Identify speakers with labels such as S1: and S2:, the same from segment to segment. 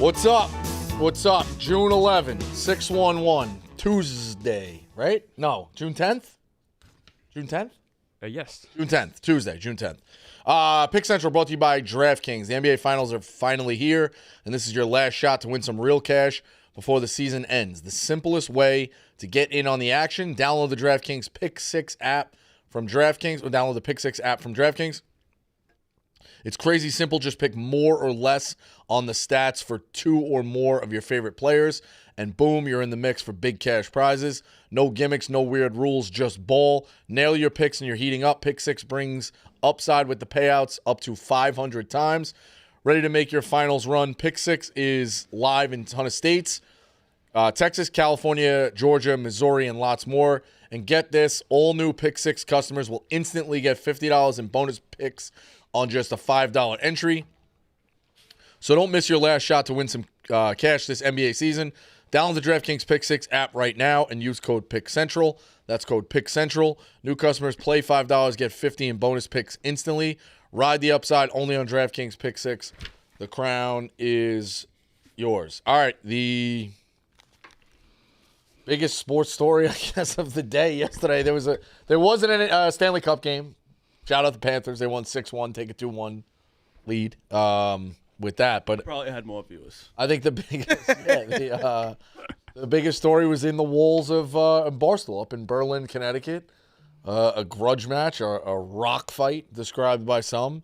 S1: What's up? What's up? June 11, 611, Tuesday, right? No, June 10th? June 10th?
S2: Yes.
S1: June 10th, Tuesday, June 10th. Pick Central brought to you by DraftKings. The NBA Finals are finally here, and this is your last shot to win some real cash before the season ends. The simplest way to get in on the action, download the DraftKings Pick 6 app from DraftKings, or download the Pick 6 app from DraftKings. It's crazy simple. Just pick more or less on the stats for two or more of your favorite players, and boom, you're in the mix for big cash prizes. No gimmicks, no weird rules, just ball. Nail your picks and you're heating up. Pick 6 brings upside with the payouts up to 500 times. Ready to make your finals run. Pick 6 is live in a ton of states. Texas, California, Georgia, Missouri, and lots more. And get this, all new Pick 6 customers will instantly get $50 in bonus picks on just a $5 entry. So don't miss your last shot to win some cash this NBA season. Download the DraftKings Pick 6 app right now and use code PICKCENTRAL. That's code PICKCENTRAL. New customers play $5, get $50 in bonus picks instantly. Ride the upside only on DraftKings Pick 6. The crown is yours. All right, the biggest sports story, I guess, of the day yesterday. There wasn't a Stanley Cup game. Shout out the Panthers. They won 6-1, take a 2-1 lead with that. But
S3: probably had more viewers.
S1: I think the biggest the biggest story was in the walls of Barstool up in Berlin, Connecticut. A grudge match, a rock fight described by some.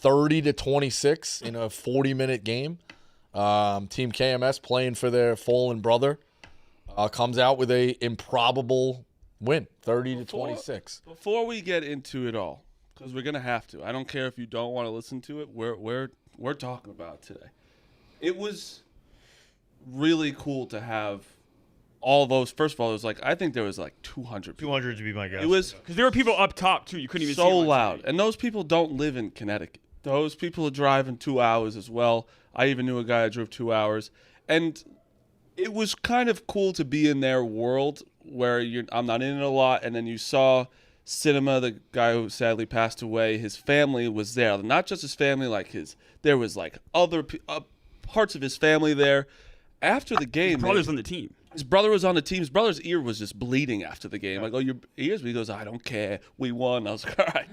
S1: 30-26 in a 40-minute game. Team KMS playing for their fallen brother comes out with a improbable win, 30-26.
S3: Before we get into it all, because we're gonna have to. I don't care if you don't want to listen to it. We're talking about it today. It was really cool to have all those. First of all, it was like I think there was like 200 people.
S4: 200 to be my guess.
S3: It was
S2: Because there were people up top, too. You couldn't even see
S3: so
S2: them on
S3: loud.
S2: TV.
S3: And those people don't live in Connecticut. Those people are driving 2 hours as well. I even knew a guy that drove 2 hours. And it was kind of cool to be in their world where I'm not in it a lot. And then you saw Cinema, the guy who sadly passed away, his family was there. Not just his family, there was like other parts of his family there. After the game,
S2: His brother's on the team.
S3: his brother was on the team. His brother's ear was just bleeding after the game. Like, oh, your ears? He goes, I don't care. We won. I was like, all right.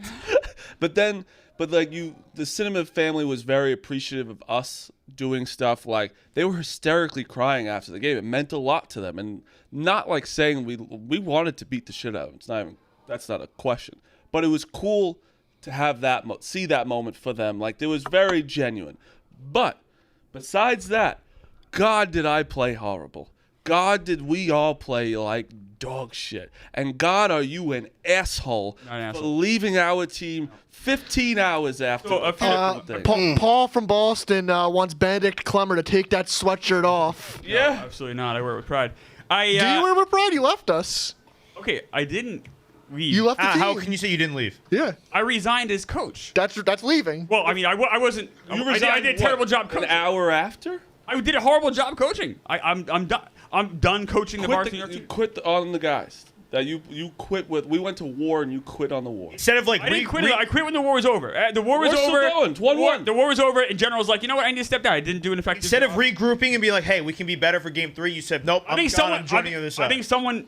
S3: The Cinema family was very appreciative of us doing stuff. Like, they were hysterically crying after the game. It meant a lot to them. And not like saying we wanted to beat the shit out of them. That's not a question. But it was cool to have see that moment for them. Like, it was very genuine. But besides that, God, did I play horrible. God, did we all play like dog shit. And God, are you an asshole for leaving our team 15 hours after the thing.
S5: Paul from Boston wants Benedict Clemmer to take that sweatshirt off.
S3: Yeah.
S2: No, absolutely not. I wear it with pride.
S5: Do you wear it with pride? You left us.
S2: Okay, I didn't leave.
S5: You left the team.
S4: How can you say you didn't leave?
S5: Yeah.
S2: I resigned as coach.
S5: That's leaving.
S2: Well, I mean, I wasn't. I did a terrible job coaching.
S3: An hour after?
S2: I did a horrible job coaching. I'm done. I'm done coaching the Barstool team.
S3: You quit on the guys that you quit with. We went to war and you quit on the war.
S4: Instead of like,
S2: I didn't quit. I quit when the war was over. The war was
S3: We're
S2: over.
S3: still going. It's 1-1.
S2: The war was over, and General was like, you know what? I need to step down. I didn't do an effective
S4: instead
S2: job.
S4: of regrouping and be like, hey, we can be better for game 3, you said, nope, I'm joining the other side.
S2: I think someone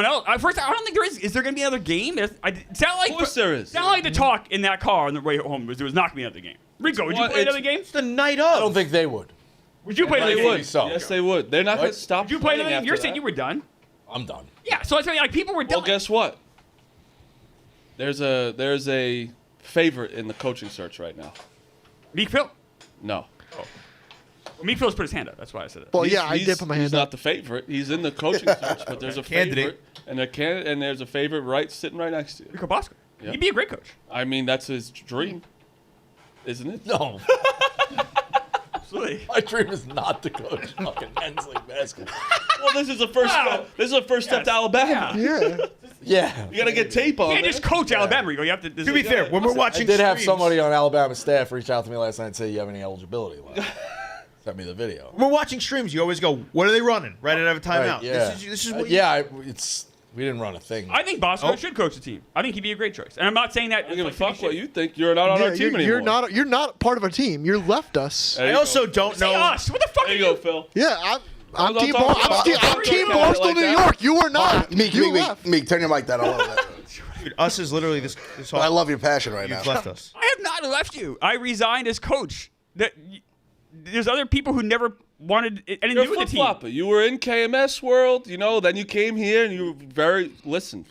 S2: else. First, I don't think there is. Is there going to be another game? It sounded like,
S3: Of course there is.
S2: Sounded like the talk in that car on the way home was there was not going to be another game. Rico, would you play another game?
S4: It's the night of.
S1: I don't think they would.
S2: Would you play another
S3: They
S2: game?
S3: would.
S1: So.
S3: Yes, they would. They're not going to stop.
S2: Would you play another game?
S3: after
S2: You're saying
S3: that.
S2: you were done.
S1: I'm done.
S2: Yeah, so I was like people were done.
S3: Well, guess what? There's a favorite in the coaching search right now.
S2: Meek Phil.
S3: No.
S2: Well, Meek Phil's put his hand up. That's why I said it.
S5: Well, I did put my hand
S3: He's
S5: up.
S3: not the favorite. He's in the coaching search, but there's a
S4: Candidate.
S3: favorite, and there's a favorite sitting right next to you.
S2: Rico Bosco.
S3: Yeah.
S2: He'd be a great coach.
S3: I mean, that's his dream, isn't it?
S1: No.
S2: Absolutely.
S1: My dream is not to coach fucking men's league basketball.
S3: Well, this is the first step. This is the first step to Alabama.
S5: Yeah.
S1: Yeah.
S3: You got to get tape on
S2: You
S3: it.
S2: can't just coach Alabama, Rico. You have to.
S4: To be fair, when we're
S1: I
S4: watching
S1: did have
S4: streams-
S1: somebody on Alabama staff reach out to me last night and say, you have any eligibility left? Sent me the video.
S4: When we're watching streams, you always go, what are they running? Right out of a timeout.
S1: Right, yeah.
S4: This is what
S1: yeah, We didn't run a thing.
S2: I think Bosco should coach the team. I think he'd be a great choice. And I'm not saying that.
S3: I don't give a fuck what you think. You're not on our team anymore.
S5: You're not part of our team. You left us.
S4: I also don't know.
S2: Say us. What the fuck
S3: There
S2: are
S3: you go, Phil.
S5: Yeah, I'm
S3: I'm
S5: team.
S3: talking about-
S5: I'm team Barstool,
S3: like
S5: New
S3: that.
S5: York. You were not. You left.
S6: Meek, turn your mic down. I love that.
S4: Dude, us is literally this whole.
S6: But I love your passion right now.
S4: You've left us.
S2: I have not left you. I resigned as coach. There's other people who never wanted anything to
S3: You're a
S2: do with the team.
S3: flip-flopper. You were in KMS world, then you came here and you were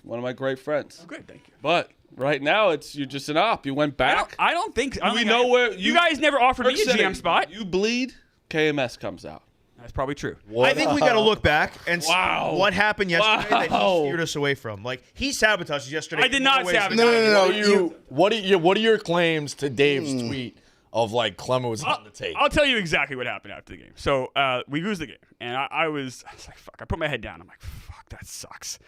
S3: one of my great friends.
S2: Good, thank you.
S3: But right now, you're just an op. You went back.
S2: I don't think.
S3: We know where
S2: you guys never offered me a GM spot.
S3: You bleed, KMS comes out.
S2: That's probably true.
S4: I think we got to look back and see
S3: Wow.
S4: what happened yesterday that
S3: Wow.
S4: he steered us away from. Like, he sabotaged us yesterday.
S2: I did not sabotage.
S1: No. What are your claims to Dave's tweet of like Clemmer was on the tape?
S2: I'll tell you exactly what happened after the game. So we lose the game, and I was like, fuck. I put my head down. I'm like, fuck, that sucks.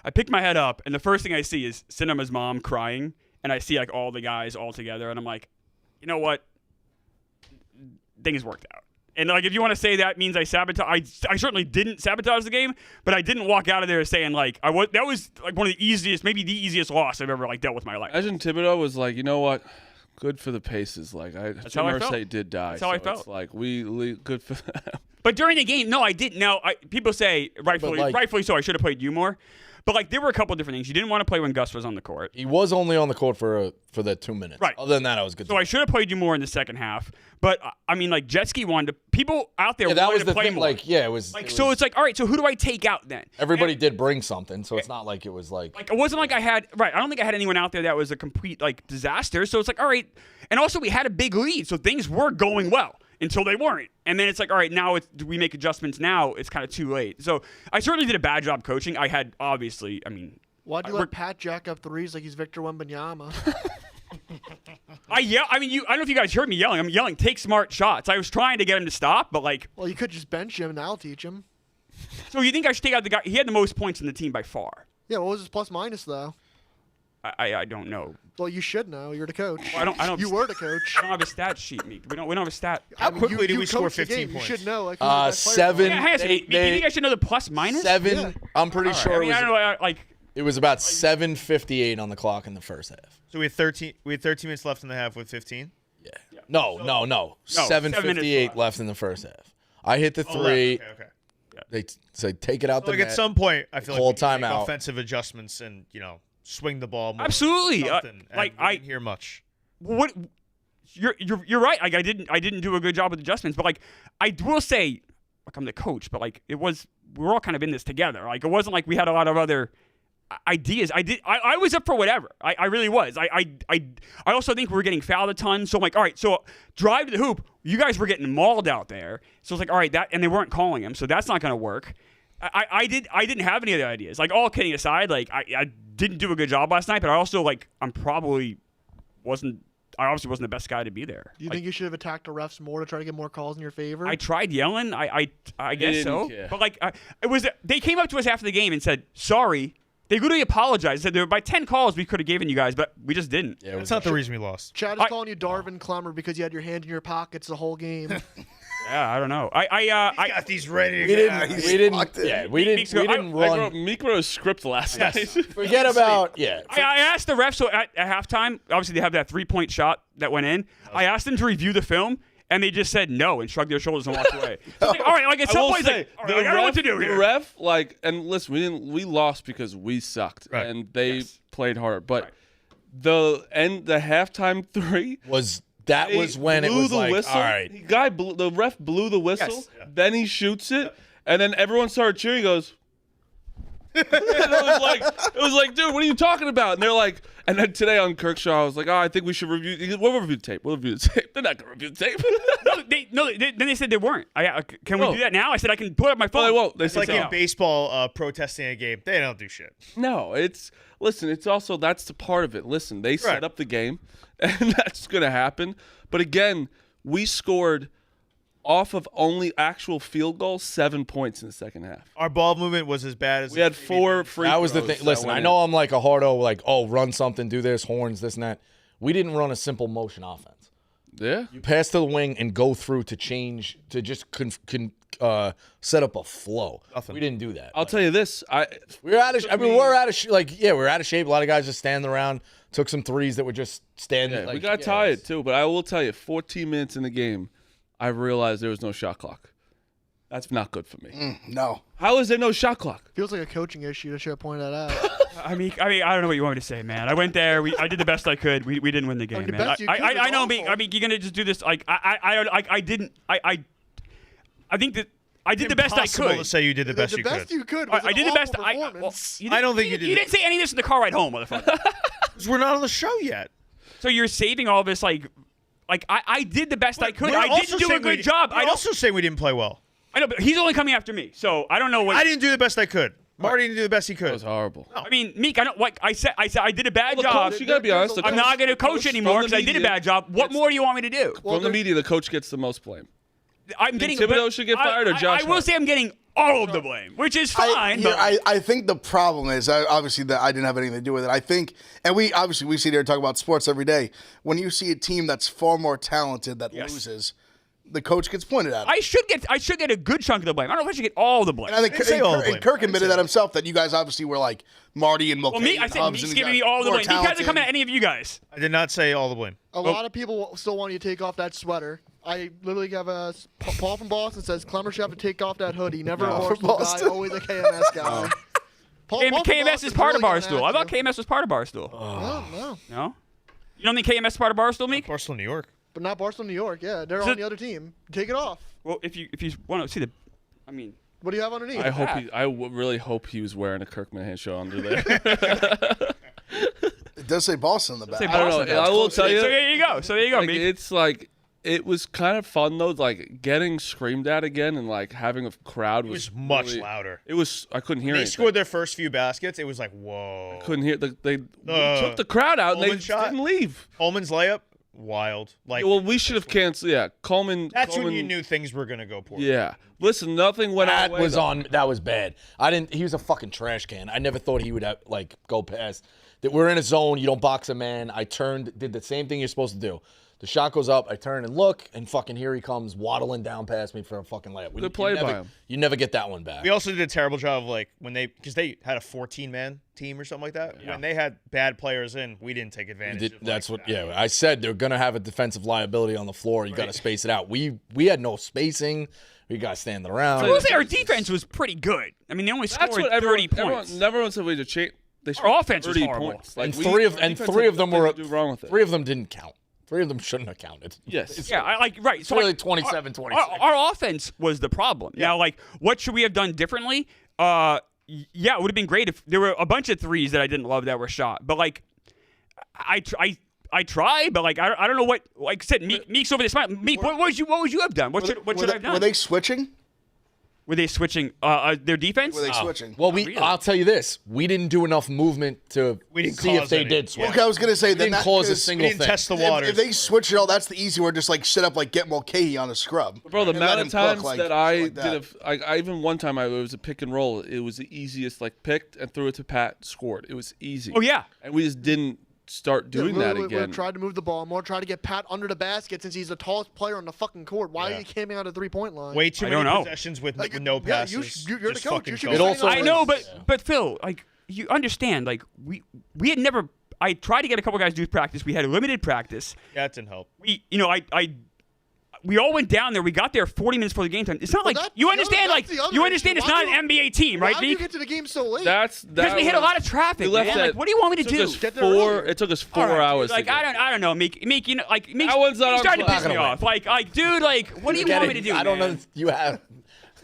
S2: I picked my head up, and the first thing I see is Cinema's mom crying, and I see like all the guys all together, and I'm like, you know what? Things worked out. And like, if you want to say that means I sabotage, I certainly didn't sabotage the game, but I didn't walk out of there saying like that was like one of the easiest, maybe the easiest loss I've ever like dealt with in my life.
S3: Imagine Thibodeau was like, you know what? Good for the Paces. Like,
S2: how I
S3: Jim
S2: felt.
S3: Irsay did die.
S2: That's how I
S3: so
S2: felt.
S3: It's like, good for them.
S2: But during the game, no, I didn't. Now, people say rightfully so. I should have played you more. But like, there were a couple of different things. You didn't want to play when Gus was on the court.
S1: He was only on the court for the 2 minutes.
S2: Right.
S1: Other than that, I was good.
S2: So I should have played you more in the second half. But I mean, like, Jetski wanted to. People out there
S1: that
S2: wanted
S1: was
S2: to
S1: the
S2: play
S1: thing.
S2: more.
S1: Like, yeah, it was.
S2: Like, so it's like, all right. So who do I take out then?
S1: Everybody did bring something, so it's not like it was like.
S2: Like, it wasn't like I had. Right. I don't think I had anyone out there that was a complete like disaster. So it's like, all right. And also, we had a big lead, so things were going well until they weren't. And then it's like, all right, now do we make adjustments now? It's kind of too late. So I certainly did a bad job coaching. I had obviously. I mean.
S5: Why'd you let Pat jack up threes like he's Victor Wembanyama?
S2: I mean, I don't know if you guys heard me yelling. I'm yelling, take smart shots. I was trying to get him to stop, but like.
S5: Well, you could just bench him and I'll teach him.
S2: So you think I should take out the guy? He had the most points in the team by far.
S5: Yeah, what was his plus minus though?
S2: I don't know.
S5: Well, you should know. You're the coach.
S2: Well, I don't.
S5: You were the coach.
S2: I don't have a stat sheet, Meek. We don't have a stat.
S4: How quickly did we score
S5: coached the
S4: 15
S5: game.
S4: points?
S5: You should know. Like, who the best player
S1: 7.
S5: was.
S2: Yeah, hang on a second.
S1: They-
S2: Meek, you think I should know the plus minus?
S1: 7.
S5: Yeah.
S1: I'm pretty sure
S2: I mean, I don't know. Like.
S1: it was about 7:58 on the clock in the first half.
S4: So we had 13 minutes left in the half with 15.
S1: Yeah. No. 7:58 left in the first half. I hit the three.
S4: Okay.
S1: They said take it out
S4: So
S1: the
S4: like
S1: net.
S4: at some point, I feel
S1: Call
S4: like we can make
S1: timeout.
S4: offensive adjustments and swing the ball more.
S2: Absolutely.
S4: Something, and
S2: Like,
S4: we didn't hear much.
S2: What? You're right. Like I didn't do a good job with adjustments, but like I will say, like I'm the coach, but like we were all kind of in this together. Like it wasn't like we had a lot of other ideas. I was up for whatever. I really was. I also think we were getting fouled a ton. So I'm like, all right, so drive to the hoop. You guys were getting mauled out there. So it's like, all right, and they weren't calling him, so that's not going to work. I didn't have any other ideas. Like all kidding aside, like I didn't do a good job last night, but I also like I obviously wasn't the best guy to be there.
S5: Do you think you should have attacked the refs more to try to get more calls in your favor?
S2: I tried yelling. I guess so.
S3: care.
S2: But like they came up to us after the game and said sorry. They literally apologized. Said there were by 10 calls we could have given you guys, but we just didn't.
S1: Yeah,
S4: That's not the reason we lost.
S5: Chad is calling you Darvin Clemmer because you had your hand in your pockets the whole game.
S2: Yeah, I don't know. I
S4: Got these ready to
S1: We
S4: go.
S1: didn't. We didn't run.
S3: Meek wrote a script last night.
S1: Forget about
S2: I asked the refs so at halftime. Obviously, they have that 3-point shot that went in. I asked them to review the film, and they just said no and shrugged their shoulders and walked away. So like, all right, like at
S3: I
S2: some
S3: will
S2: point,
S3: say,
S2: like, all right, I don't know what to do
S3: the
S2: here.
S3: ref, and listen, we lost because we sucked,
S4: Right.
S3: and they
S2: Yes.
S3: played hard. But
S2: Right.
S3: the halftime three
S1: was
S3: they
S1: when it
S3: blew
S1: was
S3: the
S1: like,
S3: whistle.
S1: all right.
S3: The ref blew the whistle.
S2: Yes.
S3: Then he shoots it, and then everyone started cheering. He goes. And it was like, dude, what are you talking about? And they're like, and then today on Kirkshaw, I was like, I think we should review. He goes, we'll review the tape. We'll review the tape. They're not gonna review the tape.
S2: Then they said they weren't. Can we
S3: No.
S2: do that now? I said I can put up my phone.
S3: No, they won't. They
S4: It's
S3: said
S4: like
S3: no.
S4: in baseball protesting a game. They don't do shit.
S3: No, it's also that's the part of it. Listen, they set
S4: Right.
S3: up the game, and that's gonna happen. But again, we scored off of only actual field goals 7 points in the second half.
S4: Our ball movement was as bad as
S3: We had 4 free
S1: That was the
S3: throws
S1: thing. Listen,
S3: went
S1: I
S3: in.
S1: know I'm like a hardo, like, run something, do this, horns, this and that. We didn't run a simple motion offense.
S3: Yeah.
S1: You pass to the wing and go through to change, to just set up a flow.
S4: Nothing.
S1: We didn't do that.
S3: I'll tell you this.
S1: We're out of. I mean, we're out of. We're out of shape. A lot of guys just standing around. Took some threes that were just standing.
S3: We got tired too, but I will tell you, 14 minutes in the game, I realized there was no shot clock. That's not good for me.
S6: No.
S3: How is there no shot clock?
S5: Feels like a coaching issue. I should have pointed that out.
S2: I mean, I don't know what you want me to say, man. I went there. I did the best I could. We didn't win the game,
S5: the
S2: man.
S5: best you could
S2: I
S5: is
S2: know.
S5: awful.
S2: I mean, you're gonna just do this. Like, I didn't. I think that I did the best I
S4: Impossible
S2: could.
S4: to say you did the best you could.
S5: you could. Was
S2: I did the best.
S5: Performance.
S4: I don't think you did.
S2: You didn't say any of this in the car ride home, motherfucker.
S4: 'Cause we're not on the show yet.
S2: So you're saving all this, like I did the best I could.
S4: We're
S2: I
S4: also
S2: didn't do a
S4: saying
S2: good job.
S4: We're also saying we didn't play well.
S2: I know, but he's only coming after me, so I don't know what.
S4: I didn't do the best I could. Marty didn't do the best he could.
S3: That was horrible.
S2: I mean, Meek, I don't like. I said I did a bad
S3: The
S2: job.
S3: coach, you gotta be honest. the
S2: I'm
S3: coach-
S2: not going to coach
S3: from
S2: anymore
S3: the
S2: because I did a
S3: media
S2: bad job. What
S3: gets-
S2: more do you want me to do?
S3: From the media, the coach gets the most blame.
S2: I'm getting.
S3: Thibodeau
S2: but
S3: should get fired or Josh
S2: I will
S3: Hart?
S2: say I'm getting all of the blame, which is fine. but
S6: I think the problem is obviously that I didn't have anything to do with it. I think, and we sit here and talk about sports every day. When you see a team that's far more talented that loses, the coach gets pointed at.
S2: I should get a good chunk of the blame. I don't know if I should get all the blame.
S6: And I think
S4: didn't say all the blame.
S6: and Kirk
S4: I didn't
S6: admitted
S4: say
S6: that
S4: that.
S6: himself that you guys obviously were like Marty and Mulcahy.
S2: Well, me, I
S6: and
S2: said
S6: Hubbs
S2: Meek's
S6: and
S2: giving
S6: guys
S2: me all the
S6: more
S2: blame. These guys are coming
S6: talented.
S2: at any of you guys.
S4: I did not say all the blame.
S5: A lot of people still want you to take off that sweater. I literally have Paul from Boston says Clemmer should have to take off that hoodie. Never a Barstool guy,
S6: Boston.
S5: always a KMS guy. Paul from
S2: KMS
S5: Boston
S2: is part of
S5: really getting
S2: Barstool.
S5: at
S2: I thought
S5: you.
S2: KMS was part of Barstool.
S5: No.
S2: No? You don't think KMS is part of Barstool, Meek?
S4: Barstool, New York.
S5: But not Barstool, New York. Yeah, they're
S2: So-
S5: on the other team. Take it off.
S2: Well, if you want to see the, I mean,
S5: What do you have underneath?
S3: Really hope he was wearing a Kirk Minihane show under there.
S6: It does say Boston in the back.
S2: Say
S3: I don't know.
S2: Boston.
S3: I will tell you.
S2: So there you go. So there you go,
S3: Like,
S2: Meek.
S3: it's like it was kind of fun though, like getting screamed at again and like having a crowd
S4: It
S3: was
S4: was much
S3: really-
S4: louder.
S3: It was. I couldn't hear
S4: They
S3: anything.
S4: scored their first few baskets. It was like, whoa.
S3: Couldn't hear. They took the crowd out and they
S4: Coleman shot.
S3: didn't leave.
S4: Coleman's layup, wild. Like,
S3: Well, we should have canceled. Yeah, Coleman.
S4: that's when you
S3: Coleman-
S4: knew things were gonna go poorly.
S3: Yeah. Listen, nothing went our
S1: That
S3: way,
S1: was
S3: though.
S1: on. That was bad. I didn't. He was a fucking trash can. I never thought he would like go past. That we're in a zone. You don't box a man. I turned, did the same thing you're supposed to do. The shot goes up. I turn and look, and fucking here he comes waddling down past me for a fucking layup.
S3: Good play by him.
S1: You never get that one back.
S4: We also did a terrible job of like because they had a 14-man team or something like that. When they had bad players in, we didn't take advantage. of
S1: That's
S4: like,
S1: what. Yeah, I said they're gonna have a defensive liability on the floor. You got to space it out. We had no spacing. We got standing around.
S2: I will say our defense was pretty good. I mean, they only
S3: That's
S2: scored
S3: what
S2: 30 points.
S3: Everyone said we had to change. They
S2: Our offense was
S3: 30
S2: horrible.
S3: points. Like
S1: and
S3: we-
S1: three of
S3: our
S1: and
S3: defense
S1: three
S3: had
S1: of them
S3: nothing
S1: were
S3: to do wrong with it.
S1: Three of them didn't count. Three of them shouldn't have counted.
S3: Yes.
S2: Yeah, right. So
S1: really
S2: like,
S1: 27, 26.
S2: Our offense was the problem. Now, like, what should we have done differently? Yeah, it would have been great if there were a bunch of threes that I didn't love that were shot. But like, I tried, but like, I don't know what. Like I said, Meek's over there smiling. Meek, what would you have done? What should I have done?
S6: Were they switching?
S2: Were they switching their defense?
S6: Were they switching?
S1: Well,
S2: really.
S1: I'll tell you this: we didn't do enough movement to
S4: We didn't
S1: see if
S4: cause
S1: they
S4: any.
S1: did switch.
S6: Okay, I was gonna say
S1: We
S6: then
S1: didn't
S6: that
S1: cause a
S6: is-
S1: single
S4: We didn't
S1: thing.
S4: test the waters.
S6: If they switch it all, that's the easy one. Just like sit up, like get Mulcahy on a scrub.
S3: Bro, the
S6: And let
S3: amount
S6: him
S3: of
S6: cook,
S3: times
S6: like,
S3: that I
S6: like that.
S3: did I even one time it was a pick and roll. It was the easiest. Like picked and threw it to Pat, scored. It was easy.
S2: Oh yeah.
S3: And we just didn't start doing that
S5: We
S3: again.
S5: tried to move the ball more, try to get Pat under the basket since he's the tallest player on the fucking court. Why
S4: Yeah.
S5: are you camping out a 3-point line?
S4: way too
S2: I
S4: many
S2: don't know.
S4: possessions with
S5: Like,
S4: no
S5: yeah,
S4: passes.
S5: you're the
S4: Just
S5: coach.
S4: fucking
S5: You should
S4: go.
S5: be
S1: It
S5: saying
S1: also
S5: that
S2: I
S1: was-
S2: know, but Phil, like you understand, like we had never. I tried to get a couple guys to do practice. We had a limited practice.
S4: That didn't help.
S2: We all went down there. We got there 40 minutes before the game time. It's not
S5: Well,
S2: like
S5: that's
S2: you
S5: the
S2: understand.
S5: other-
S2: Like
S5: that's the other
S2: you understand,
S5: issue.
S2: it's
S5: Why
S2: not
S5: do
S2: an NBA team, right,
S5: Why do you
S2: Meek?
S5: get to the game so late?
S3: Because
S2: Because we hit a lot of traffic, man. Like, what do you want me to do?
S3: It
S5: Get there earlier.
S3: took us 4
S2: All right,
S3: hours.
S2: dude, like
S3: to get.
S2: I don't know, Meek. You know, like Meek.
S3: That one's not
S2: Meek's
S3: our
S2: starting to
S3: fault.
S2: piss me
S1: Not gonna
S2: off. Like, dude, like, what do you want me to do?
S1: I don't
S2: man?
S1: know. You have.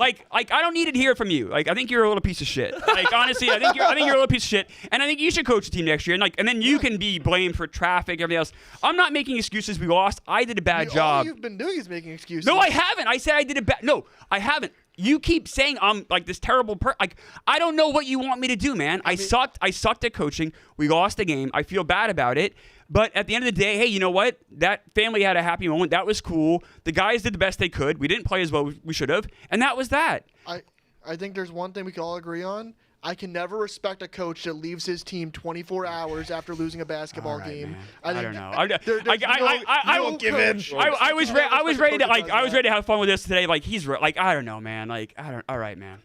S2: Like, I don't need to hear from you. Like, I think you're a little piece of shit. Like, honestly, I think you're a little piece of shit. And I think you should coach the team next year. And then you can be blamed for traffic, everything else. I'm not making excuses. We lost. I did a bad
S5: All
S2: job.
S5: you've been doing is making excuses.
S2: No, I haven't. I said I did a bad. No, I haven't. You keep saying I'm like this terrible Like, I don't know what you want me to do, man. I sucked. I sucked at coaching. We lost the game. I feel bad about it. But at the end of the day, hey, you know what? That family had a happy moment. That was cool. The guys did the best they could. We didn't play as well as we should have. And that was that.
S5: I think there's one thing we can all agree on. I can never respect a coach that leaves his team 24 hours after losing a basketball game.
S2: Man.
S5: I
S2: I don't
S5: think
S2: know. I
S5: no
S2: won't
S4: give in.
S5: coach.
S2: I was ready to I was
S5: that.
S2: ready to have fun with this today. Like he's like I don't know, man. Like I don't. All right, man.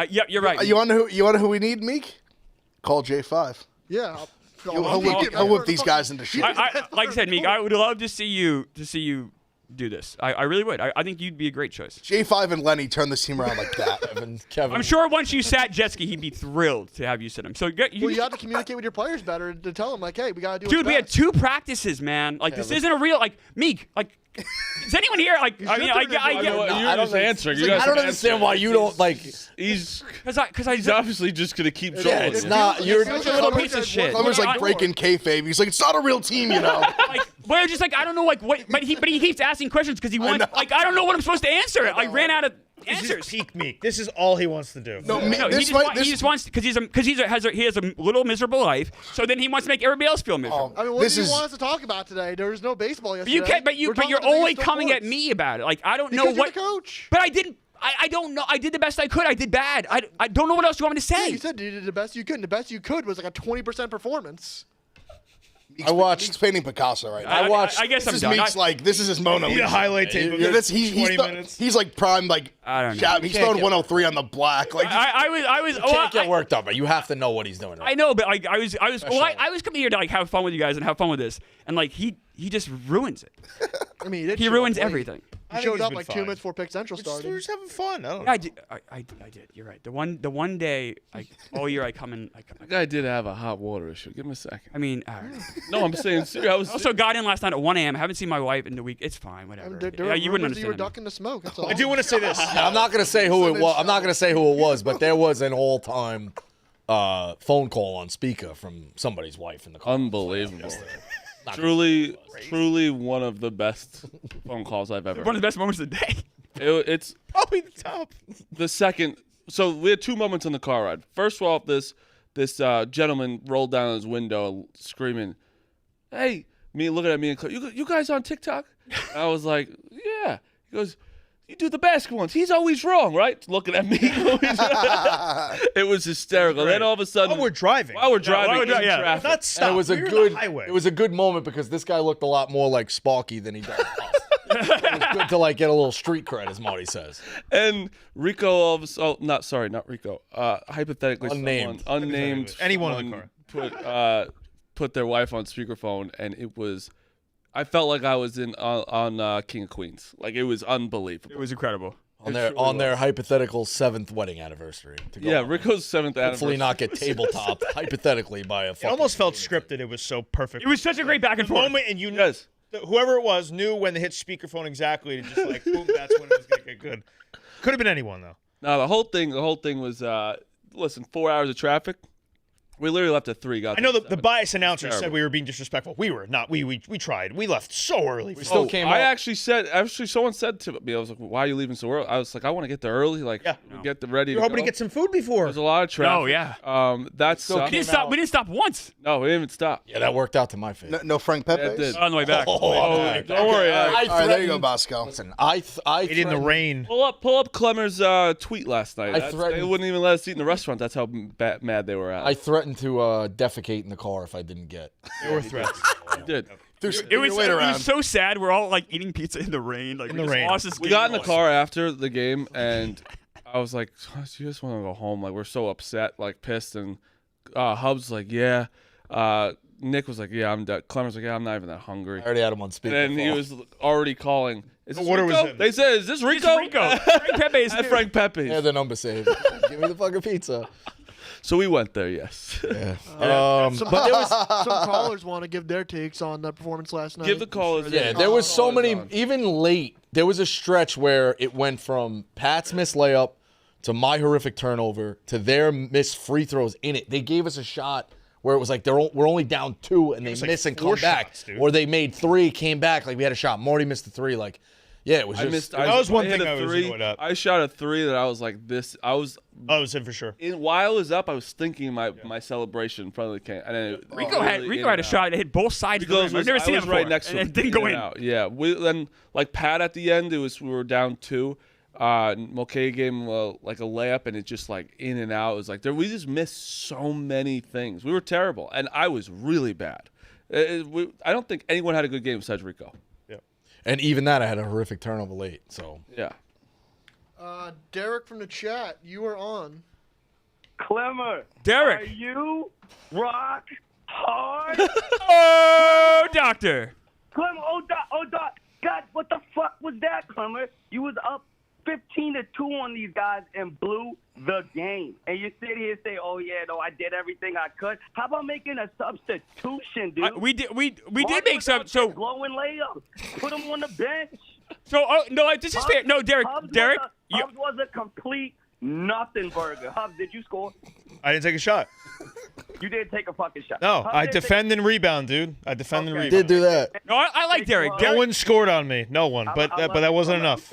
S2: Yeah, you're right.
S6: You want to know who we need, Meek? Call J5.
S5: Yeah.
S6: He'll whip these guys into shit.
S2: like I said, Meek, I would love to see you do this. I really would. I think you'd be a great choice.
S6: J5 and Lenny turn this team around like that.
S1: Kevin.
S2: I'm sure once you sat jet ski, he'd be thrilled to have you sit him. So
S5: You have to communicate with your players better to tell them, like, hey, we got to do
S2: dude, we had
S5: best.
S2: 2 practices, man. Like this isn't a real Meek. Like, is anyone here? Like, I mean, I get.
S3: You're just answering. You
S1: I
S3: guys
S1: don't
S3: are
S1: understand
S3: answering.
S1: why you don't like.
S3: He's
S2: Because
S3: obviously just gonna keep trolling.
S1: Yeah, it's
S3: you.
S1: not. You're
S5: It's
S2: a little piece of shit.
S6: Clemmer's like breaking kayfabe. He's like, it's not a real team, you know.
S2: like, but just like I don't know, like what, but he keeps asking questions because he wants. Like I don't know what I'm supposed to answer. I ran out of
S4: This is
S2: answers.
S4: peak Meek. This is all he wants to do.
S6: No,
S2: No, he just wants because he has a little miserable life. So then he wants to make everybody else feel miserable.
S5: I mean, what
S6: This
S5: do you
S6: is-
S5: want us to talk about today? There was no baseball yesterday.
S2: You can't, but
S5: We're talking
S2: you're
S5: about the
S2: only
S5: biggest
S2: coming at
S5: sports.
S2: me about it. Like I don't know
S5: Because you're
S2: what.
S5: the coach.
S2: But I didn't. I don't know. I did the best I could. I did bad. I don't know what else you want me to
S5: Yeah,
S2: say.
S5: you said you did the best you could, and the best you could was like a 20% performance.
S6: He's painting Picasso right now.
S1: I watched.
S2: I guess
S6: This
S2: I'm
S6: is
S2: done.
S6: Meek's like, this is his Mona
S4: Need
S6: Lisa.
S4: a highlight tape of
S6: Yeah,
S4: this
S6: he's
S4: 20 minutes.
S6: He's like prime, like,
S2: I don't know.
S6: shot. He's throwing 103 on the black. Like,
S2: I was.
S1: You can't get worked up, but you have to know what he's doing.
S2: I know, but like I was coming here to like have fun with you guys and have fun with this, and like he just ruins it.
S5: I mean,
S2: He ruins everything.
S5: He
S4: think
S5: showed
S4: he's
S5: up
S4: been
S5: like 2
S4: fine.
S5: minutes before Pick Central
S4: We're
S5: started.
S4: just having fun. I don't know.
S2: Yeah, I did. You're right. The one day, all year I come in.
S3: That guy did have a hot water issue. Give him a second.
S2: I mean, I don't know.
S3: No, I'm saying seriously. I was
S2: I also got in last night at 1 a.m. I haven't seen my wife in the week. It's fine,
S5: I
S2: whatever.
S5: mean, there
S2: Yeah,
S5: were
S2: you wouldn't
S5: rumors that you were
S2: understand.
S5: ducking the smoke. That's all.
S4: I do want to say this.
S1: I'm not gonna say who it was. I'm not gonna say who it was, but there was an all-time phone call on speaker from somebody's wife in the car.
S3: unbelievable. Truly one of the best phone calls I've ever.
S2: One of the best moments of the day.
S3: It's
S4: Probably the top.
S3: the second. So we had 2 moments on the car ride. First of all, this gentleman rolled down his window screaming, "Hey!" Me looking at me and Claire, you guys on TikTok? I was like, "Yeah." He goes, "You do the basketball ones. He's always wrong, right?" Looking at me. It was hysterical. Then all of a sudden,
S4: Oh, we're driving.
S3: while we're driving,
S2: yeah.
S3: in traffic.
S4: Not stop.
S1: And it was a
S4: We were on
S1: good.
S4: the highway.
S1: It was a good moment because this guy looked a lot more like Sparky than he does. us. It was good to like get a little street cred, as Marty says.
S3: And Rico, all of a sudden, not Rico. Hypothetically,
S1: Unnamed.
S3: someone unnamed,
S4: Anyone in the
S3: someone put their wife on speakerphone, and it was. I felt like I was on King of Queens. Like it was unbelievable.
S2: It was incredible.
S1: On their hypothetical 7th wedding anniversary. To go
S3: Yeah,
S1: on.
S3: Rico's 7th
S1: Hopefully
S3: anniversary.
S1: not get tabletopped hypothetically by a.
S4: It almost felt scripted. It was so perfect.
S2: It was such a great back and
S4: the
S2: forth.
S4: moment, and you
S3: Yes.
S4: whoever it was knew when they hit speakerphone exactly to just like boom. That's when it was gonna get good. Could have been anyone though.
S3: No, the whole thing was. Listen, 4 hours of traffic. We literally left at 3. Got
S4: I know
S3: there
S4: the
S3: at 7.
S4: bias announcer said
S3: terrible.
S4: we were being disrespectful. We were not. We tried. We left so early.
S1: We still came
S3: I
S1: out.
S3: actually someone said to me, I was like, "Why are you leaving so early?" I was like, "I want to get there early. Like,
S4: Yeah.
S3: get the ready."
S4: You're
S3: to
S4: hoping to
S3: go."
S4: get some food before.
S3: There's a lot of traffic.
S2: Oh, yeah.
S3: That
S1: still
S3: sucked.
S2: We didn't stop. We didn't stop once.
S3: No, we didn't even stop.
S1: Yeah, that worked out to my favor.
S6: no Frank Pepe.
S3: It did.
S2: On the way back.
S3: Don't worry.
S6: All right, there you go,
S1: threatened-
S6: Bosco.
S1: Listen, I
S4: It in the
S1: threatened-
S4: rain.
S3: Pull up Clemmer's tweet last night. They
S1: threatened-
S3: wouldn't even let us eat in the restaurant. That's how mad they were at.
S1: I threatened to defecate in the car if I didn't get.
S4: There were threats.
S3: did.
S2: It was so sad. We're all like eating pizza in the rain. Like
S4: In
S2: we
S4: the
S2: just
S4: rain.
S2: lost this
S3: We
S2: game.
S3: got in the car after the game, and I was like, "You just want to go home? Like we're so upset, like pissed." And Hub's like, "Yeah." Nick was like, "Yeah, I'm done." Clemmer's like, "Yeah, I'm not even that hungry."
S1: I already had him on speaker.
S3: And then he was already calling. Is this
S4: order was
S3: Rico?
S4: in.
S3: They said, "Is this Rico?"
S2: Rico. Frank Pepe is
S3: That's Frank Pepe.
S1: Yeah, the number saved. Give me the fucking pizza.
S3: So we went there. Yes.
S5: But there was some callers want to give their takes on the performance last night.
S3: Give the callers.
S1: Yeah, there was so many.
S3: on.
S1: Even late, there was a stretch where it went from Pat's missed layup to my horrific turnover to their missed free throws in it. They gave us a shot where it was like we're only down 2 and they
S4: was like
S1: miss and
S4: 4
S1: come back,
S4: shots, dude.
S1: or they made 3, came back like we had a shot. Marty missed the 3. Like, yeah, it was
S3: I
S1: just.
S3: missed.
S4: That was one
S3: hit
S4: thing
S3: a
S4: I was
S3: 3.
S4: annoyed at.
S3: I shot a 3 that I was like this. I was
S4: Oh, it was in for sure.
S3: while it was up. I was thinking my celebration in front of the camp. And then it
S2: Rico had
S3: really
S2: Rico had a shot that hit both sides of the rim. I've never seen
S3: I
S2: it
S3: was right
S2: before.
S3: next to
S2: and
S3: him.
S2: it didn't go in.
S3: Out. Yeah. Then like Pat at the end, we were down 2. Mulcahy gave him like a layup, and it just like in and out. It was like we just missed so many things. We were terrible, and I was really bad. I don't think anyone had a good game besides Rico.
S4: Yeah.
S1: And even that, I had a horrific turnover late. So
S3: Yeah.
S5: Derek from the chat, you are on.
S7: Clemmer.
S2: Derek.
S7: Are you rock hard?
S2: Oh, doctor.
S7: Clemmer, Doc. God, what the fuck was that, Clemmer? You was up 15-2 on these guys and blew the game. And you sit here and say, "Oh yeah, no, I did everything I could." How about making a substitution, dude?
S2: We did
S7: Mark
S2: make
S7: was
S2: some.
S7: out
S2: So
S7: there blowing layups. Put him on the bench.
S2: no, this is fair. No, Derek.
S7: Hubs
S2: You,
S7: was a complete nothing burger. Hubs, did you score?
S4: I didn't take a shot.
S7: You didn't take a fucking shot.
S4: No,
S7: Hubs
S4: I
S7: didn't take-
S4: defend and rebound, dude. I defend and
S7: Okay.
S4: rebound.
S1: did do that.
S2: no, I like Derek.
S7: No
S4: No
S2: Derek,
S4: one scored on me. No one.
S7: I
S4: But
S7: love
S4: that
S7: you,
S4: wasn't
S7: Clemmer.
S4: enough.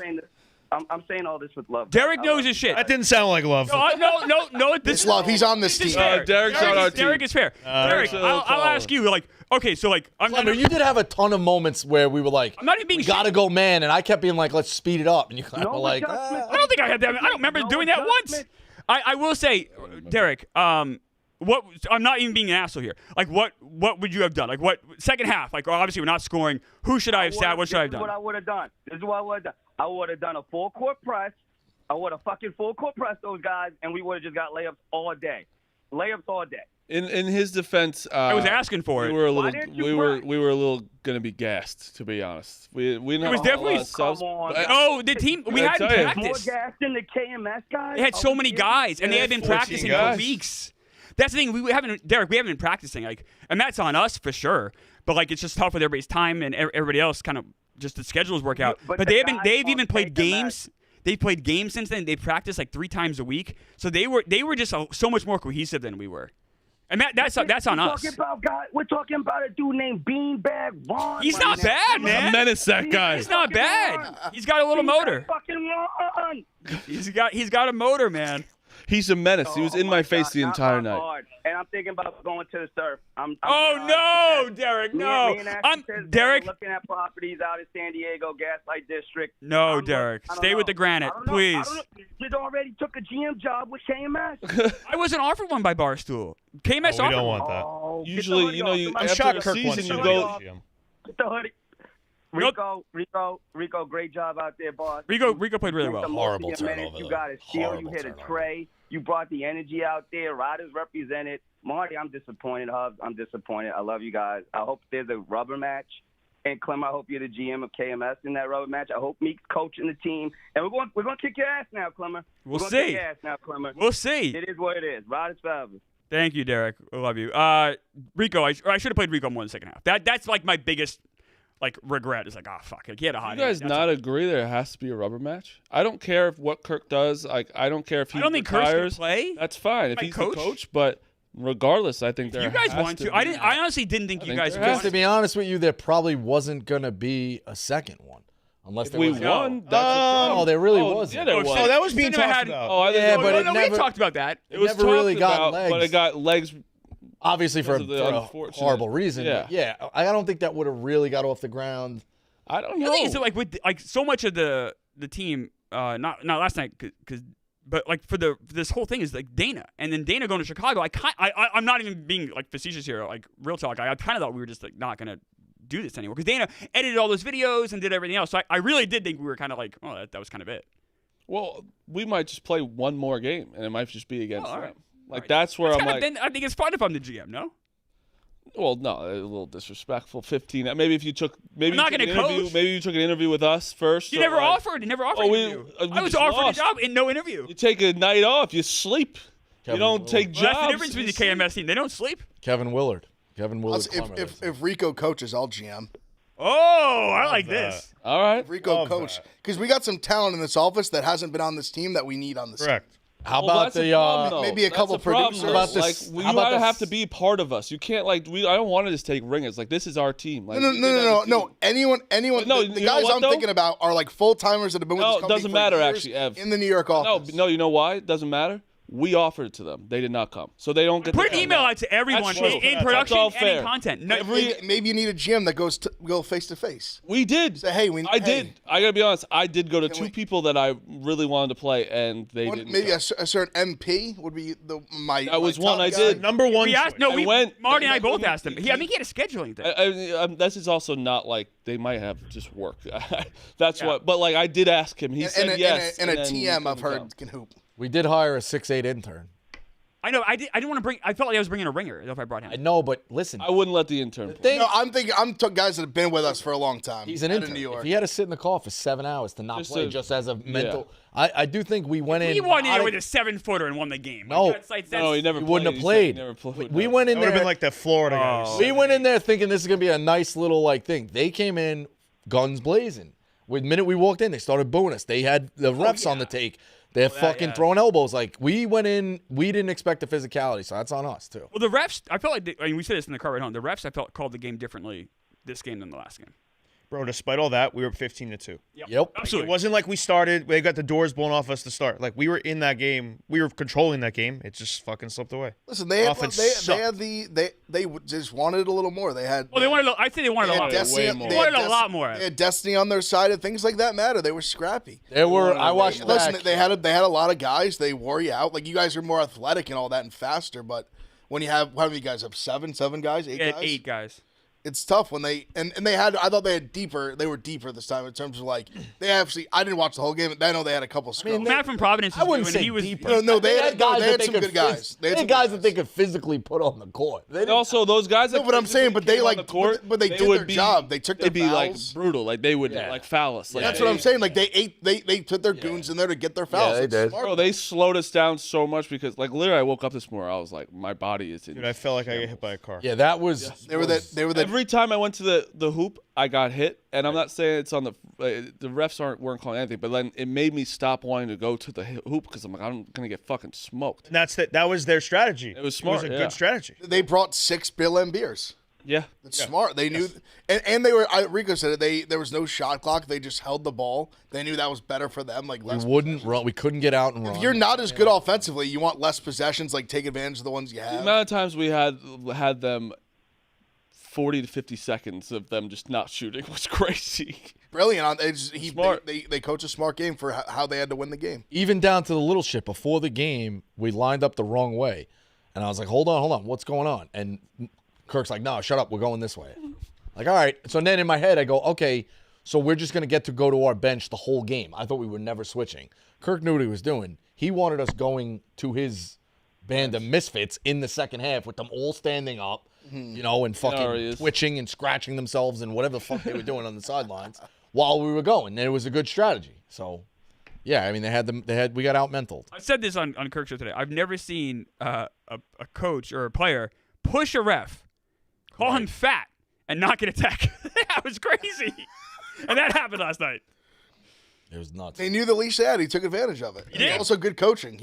S7: I'm saying all this with love.
S2: Derek
S7: I
S2: knows
S7: love
S2: his
S7: you.
S2: shit.
S4: That didn't sound like love.
S2: No. This
S6: It's love. He's on this
S2: is
S6: team.
S2: fair.
S3: Derek's on our team.
S2: Derek is fair. Derek,
S3: Derek's a
S2: I'll
S3: little
S2: ask you. Like, okay, so like, I'm
S1: Clemmer, you did have a ton of moments where we were like,
S2: I'm not even being
S1: gotta
S2: shit.
S1: go, man. And I kept being like, let's speed it up. And you kind of
S7: No
S1: like,
S7: adjustments.
S2: I don't think I had that. I don't remember
S7: No
S2: doing that once.
S7: adjustment.
S2: I will say, Derek. What I'm not even being an asshole here. Like, what would you have done? Like, what second half? Like, obviously we're not scoring. Who should I have sat? What should I have
S7: This is what
S2: done?
S7: I would have done. This is what I would have done. I would have done a full court press. I would have fucking full court pressed those guys, and we would have just got layups all day. Layups all day.
S3: In his defense,
S2: I was asking for it.
S3: we were a
S7: Why
S3: little
S7: didn't you
S3: we were a little gonna be gassed, to be honest. We didn't
S2: It
S3: have
S2: was
S3: a
S2: definitely-
S3: lot of subs,
S7: Come on,
S3: but-
S7: guys.
S2: Oh, the team we
S3: I
S2: had in
S3: tell you.
S7: More
S2: practice.
S7: gas than the KMS guys.
S2: They had so many guys, and they had been
S4: 14
S2: practicing
S4: guys.
S2: for weeks. That's the thing. We haven't, Derek. We haven't been practicing. Like, and that's on us for sure. But like, it's just tough with everybody's time and everybody else. Kind of just the schedules work out.
S7: But
S2: But
S7: the
S2: they haven't.
S7: guys
S2: They've
S7: don't
S2: even played
S7: take the
S2: games. They've played games since then. They practiced like 3 times a week. So they were just so much more cohesive than we were. And that's on us.
S7: We're talking about a dude named Beanbag Vaughn.
S2: He's
S7: right
S2: not
S7: now.
S2: bad,
S3: a
S2: man.
S3: menace, that guy.
S2: He's not bad. He's got a little motor.
S7: Fucking Vaughn.
S2: He's got a motor, man.
S3: He's a menace. He was in my face the entire night.
S7: Hard. And I'm thinking about going to the surf.
S2: Oh no, Derek, no.
S7: Me and Ashton
S2: I'm
S7: Tisdale
S2: Derek.
S7: looking at properties out in San Diego, Gaslight District.
S2: No,
S7: I'm
S2: Derek.
S7: I don't
S2: Stay with
S7: know.
S2: the granite,
S7: I don't know.
S2: please.
S7: I don't know. You already took a GM job with KMS.
S2: I wasn't offered one by Barstool. KMS
S4: Oh, we
S2: offered
S4: don't
S2: one.
S4: want that.
S7: Oh, get the
S3: Usually,
S7: hoodie
S3: you know,
S7: off.
S3: you
S7: Somebody
S4: I'm
S3: after
S4: shocked
S3: a
S4: Kirk wants
S3: season,
S4: to
S3: you
S4: be
S3: go.
S4: the GM.
S7: Get the hoodie. Rico, great job out there, boss.
S2: Rico played really
S7: You
S2: well.
S7: some
S1: Horrible
S7: multi-minutes.
S1: turnover,
S7: You
S1: though.
S7: got a steal.
S1: Horrible
S7: You hit a
S1: turnover.
S7: tray. You brought the energy out there. Riders represented. Marty, I'm disappointed. Hubs, I'm disappointed. I love you guys. I hope there's a rubber match. And Clem, I hope you're the GM of KMS in that rubber match. I hope Meek's coaching the team. And we're going to kick your ass now, Clemmer.
S2: We'll
S7: We're gonna
S2: see.
S7: kick your ass now, Clemmer.
S2: We'll see.
S7: It is what it is. Riders forever.
S2: Thank you, Derek. I love you. Rico, I should have played Rico more in the second half. That's like my biggest regret. Is like, oh fuck, like, he had a hot
S3: You guys
S2: hand.
S3: not agree there has to be a rubber match? I don't care if what Kirk does. Like, I don't care if he
S2: I don't think Kirk's gonna
S3: retires.
S2: play.
S3: That's fine if
S2: My
S3: he's
S2: coach?
S3: the coach. But regardless, I think there
S2: You guys
S3: has
S2: want to?
S3: be-
S2: I honestly didn't think you
S3: think
S2: guys
S3: there
S1: Because
S3: has
S1: to
S2: wanted.
S1: be honest with you, there probably wasn't gonna be a second one unless
S3: If
S1: there
S3: we
S1: was.
S3: won, that's a
S1: No, there really
S3: Oh,
S1: wasn't.
S3: Yeah, there
S2: Oh,
S3: was.
S2: so
S4: that was being
S2: Cinema
S4: talked
S2: had-
S4: about.
S3: Oh, I didn't
S1: Yeah,
S3: know
S1: but
S3: that.
S1: it
S2: no,
S1: never-
S2: we talked about that.
S3: It was
S1: never really
S3: talked
S1: got
S3: about,
S1: legs.
S3: but it got legs.
S1: Obviously for,
S3: Because of the
S1: for a
S3: unfortunate-
S1: horrible reason.
S3: Yeah.
S1: But yeah, I don't think that would have really got off the ground.
S3: I don't
S2: The
S3: know.
S2: thing is, like with like so much of the team, not last night, but like for this whole thing is like Dana, and then Dana going to Chicago. I'm not even being like facetious here, like real talk. I kind of thought we were just like not gonna do this anymore because Dana edited all those videos and did everything else. So I really did think we were kind of like, oh, that was kind of it.
S3: Well, we might just play one more game, and it might just be against
S2: Oh, all
S3: them.
S2: right.
S3: Like that's where I'm like,
S2: Then I think it's fine if I'm the GM. No,
S3: well, no, a little disrespectful. 15. Maybe if you took, maybe
S2: I'm not
S3: you took an
S2: gonna
S3: interview.
S2: coach.
S3: Maybe you took an interview with us first.
S2: you
S3: or,
S2: never
S3: like,
S2: offered. You never offered.
S3: Oh,
S2: an interview.
S3: we
S2: I was
S3: just
S2: offered
S3: lost.
S2: a job in no interview.
S3: You take a night off. You sleep.
S1: Kevin
S3: you don't
S1: Willard.
S3: take
S2: Well,
S3: jobs.
S2: that's the difference
S3: you
S2: between the
S3: sleep.
S2: KMS team. They don't sleep.
S1: Kevin Willard. Kevin Willard.
S6: If Rico coaches, I'll GM.
S2: Oh, I like
S4: that.
S2: this.
S3: All right.
S6: If Rico
S4: Love
S6: coach,
S4: that.
S6: because we got some talent in this office that hasn't been on this team that we need on this.
S4: Correct.
S1: How
S3: Well,
S1: about
S3: that's a
S1: the
S3: problem, though.
S6: maybe a
S3: That's
S6: couple
S3: the problem,
S6: producers?
S3: though.
S1: About this-
S3: Like,
S1: how
S3: you
S1: about
S3: gotta have
S1: this-
S3: to be part of us. You can't like I don't want to just take ringers. Like this is our team. Like,
S6: No,
S3: we did have a
S6: no.
S3: team.
S6: Anyone.
S3: No,
S6: the
S3: you know
S6: guys
S3: what,
S6: I'm
S3: though?
S6: thinking about are like full timers that have been with
S3: No,
S6: this
S3: it
S6: company
S3: doesn't
S6: for
S3: matter,
S6: years
S3: actually, Ev.
S6: in the New York
S3: No,
S6: office.
S3: no. You know why? It doesn't matter We offered it to them. They did not come. So they don't get
S2: Put
S3: the
S2: an email out to everyone
S3: That's true.
S2: in
S3: That's
S2: production
S3: all
S2: and
S3: fair.
S2: in content. No,
S6: Maybe you need a GM that go face to face.
S3: We did.
S6: Say, hey,
S3: I did. I gotta be honest. I did go to two
S6: we-
S3: people that I really wanted to play, and they didn't.
S6: Maybe
S3: come.
S6: a certain MP would be my.
S3: That was
S6: my
S3: one
S6: top
S3: I
S6: guy.
S3: did.
S4: Number one.
S2: we asked. No,
S3: I
S2: we
S3: went-
S2: Marty and I
S3: I
S2: both
S3: went-
S2: asked him. I think he had a scheduling thing.
S3: This is also not like they might have just work. That's
S2: Yeah.
S3: what. But like I did ask him. He said yes.
S6: And a
S3: then he
S6: TM I've
S3: couldn't
S6: heard
S3: come.
S6: can hoop.
S1: We did hire a 6'8" intern.
S2: I know. I didn't want to bring. I felt like I was bringing a ringer if I brought him.
S1: I know, but listen,
S3: I wouldn't let the intern. play.
S6: No, I'm thinking guys that have been with us for a long time.
S1: he's an
S6: out of
S1: intern.
S6: New York.
S1: If he had to sit in the car for 7 hours to not
S3: Just
S1: play,
S3: to-
S1: just as a mental, I do think we went in.
S2: He won
S1: not
S2: here
S1: a-
S2: with a 7-footer and won the game.
S1: No.
S2: Like,
S3: No, he never.
S1: He wouldn't have
S3: He said
S1: played.
S3: He never played.
S1: We went in
S4: That would
S1: there.
S4: have been like the Florida guys.
S1: We went in there thinking this is gonna be a nice little thing. They came in guns blazing. The minute we walked in, they started booing us. They had the refs on the take. They're fucking throwing elbows. Like we went in, we didn't expect the physicality, so that's on us too.
S2: Well, the refs. I felt like. We said this in the car right home. The refs. I felt called the game differently this game than the last game.
S4: Bro, despite all that, we were 15-2.
S1: Yep.
S2: Absolutely.
S4: It wasn't like we started. They got the doors blown off us to start. Like we were in that game. We were controlling that game. It just fucking slipped away.
S6: Listen, they had,
S4: Offense
S6: they had
S4: sucked.
S6: they just wanted a little more. They had.
S2: Well, they wanted. I'd say they wanted a
S6: They
S2: lot.
S6: had
S2: More.
S6: Destiny,
S3: way more.
S6: they
S2: Wanted
S6: had
S2: a lot more.
S6: They had Destiny on their side, and things like that matter. They were scrappy.
S1: There were. I watched.
S6: Listen,
S1: back.
S6: they had a lot of guys. They wore you out. Like you guys are more athletic and all that and faster. But when you have how many guys have seven guys, eight
S2: They had
S6: guys.
S2: 8 guys.
S6: It's tough when they and they had. I thought they had deeper. They were deeper this time in terms of like they actually. I didn't watch the whole game. I know they had a couple scrums.
S2: Matt from Providence.
S1: I wouldn't
S2: was
S1: say
S2: new, and he was.
S1: deeper.
S6: No, they had
S1: guys that
S6: some
S1: could
S6: good guys.
S1: They had
S6: some
S1: guys
S6: good
S1: that they could physically put on the court. They didn't-
S3: Also, those guys.
S6: No,
S3: that
S6: but I'm saying, but they
S3: came on
S6: like,
S3: the court,
S6: but they did
S3: would
S6: their
S3: be-
S6: job. They took their
S3: They'd be like
S6: fouls.
S3: brutal. Like they would
S1: Yeah.
S3: like foul us. Like,
S6: That's what I'm saying. Like they put their goons in there to get their fouls.
S1: they
S6: It's
S1: did.
S6: smart.
S3: Bro, they slowed us down so much because, like, literally, I woke up this morning. I was like, my body is in.
S4: Dude, I felt like I got hit by a car.
S1: yeah, that was.
S6: They were the
S3: Every time I went to the hoop, I got hit, and I'm not saying it's on the refs weren't calling anything, but then it made me stop wanting to go to the hoop because I'm like, I'm gonna get fucking smoked.
S4: And that was their strategy.
S3: It was smart,
S4: It was a
S3: yeah.
S4: good strategy.
S6: They brought 6 Bill and beers.
S3: Yeah,
S6: It's smart. They knew, and they were. Rico said it. There was no shot clock. They just held the ball. They knew that was better for them. Like
S1: We
S6: less.
S1: wouldn't run. We couldn't get out and run.
S6: If you're not as good offensively, you want less possessions. Like take advantage of the ones you
S3: the
S6: have.
S3: amount of times we had them 40 to 50 seconds of them just not shooting was crazy.
S6: Brilliant.
S3: Smart.
S6: They coach a smart game for how they had to win the game.
S1: Even down to the little shit before the game, we lined up the wrong way, and I was like, hold on, what's going on? And Kirk's like, no, shut up, we're going this way. Like, all right. So then in my head, I go, okay, so we're just going to go to our bench the whole game. I thought we were never switching. Kirk knew what he was doing. He wanted us going to his band of misfits in the second half with them all standing up, and
S3: already
S1: fucking
S3: is.
S1: twitching and scratching themselves and whatever the fuck they were doing on the sidelines while we were going. And it was a good strategy. So, yeah, I mean, we got out-mentaled.
S2: I said this on Kirk's show today. I've never seen a coach or a player push a ref, call him fat, and not get a tech. That was crazy. And that happened last night.
S1: It was nuts.
S6: They knew the leash they had. He took advantage of it.
S2: He did.
S6: Also good coaching.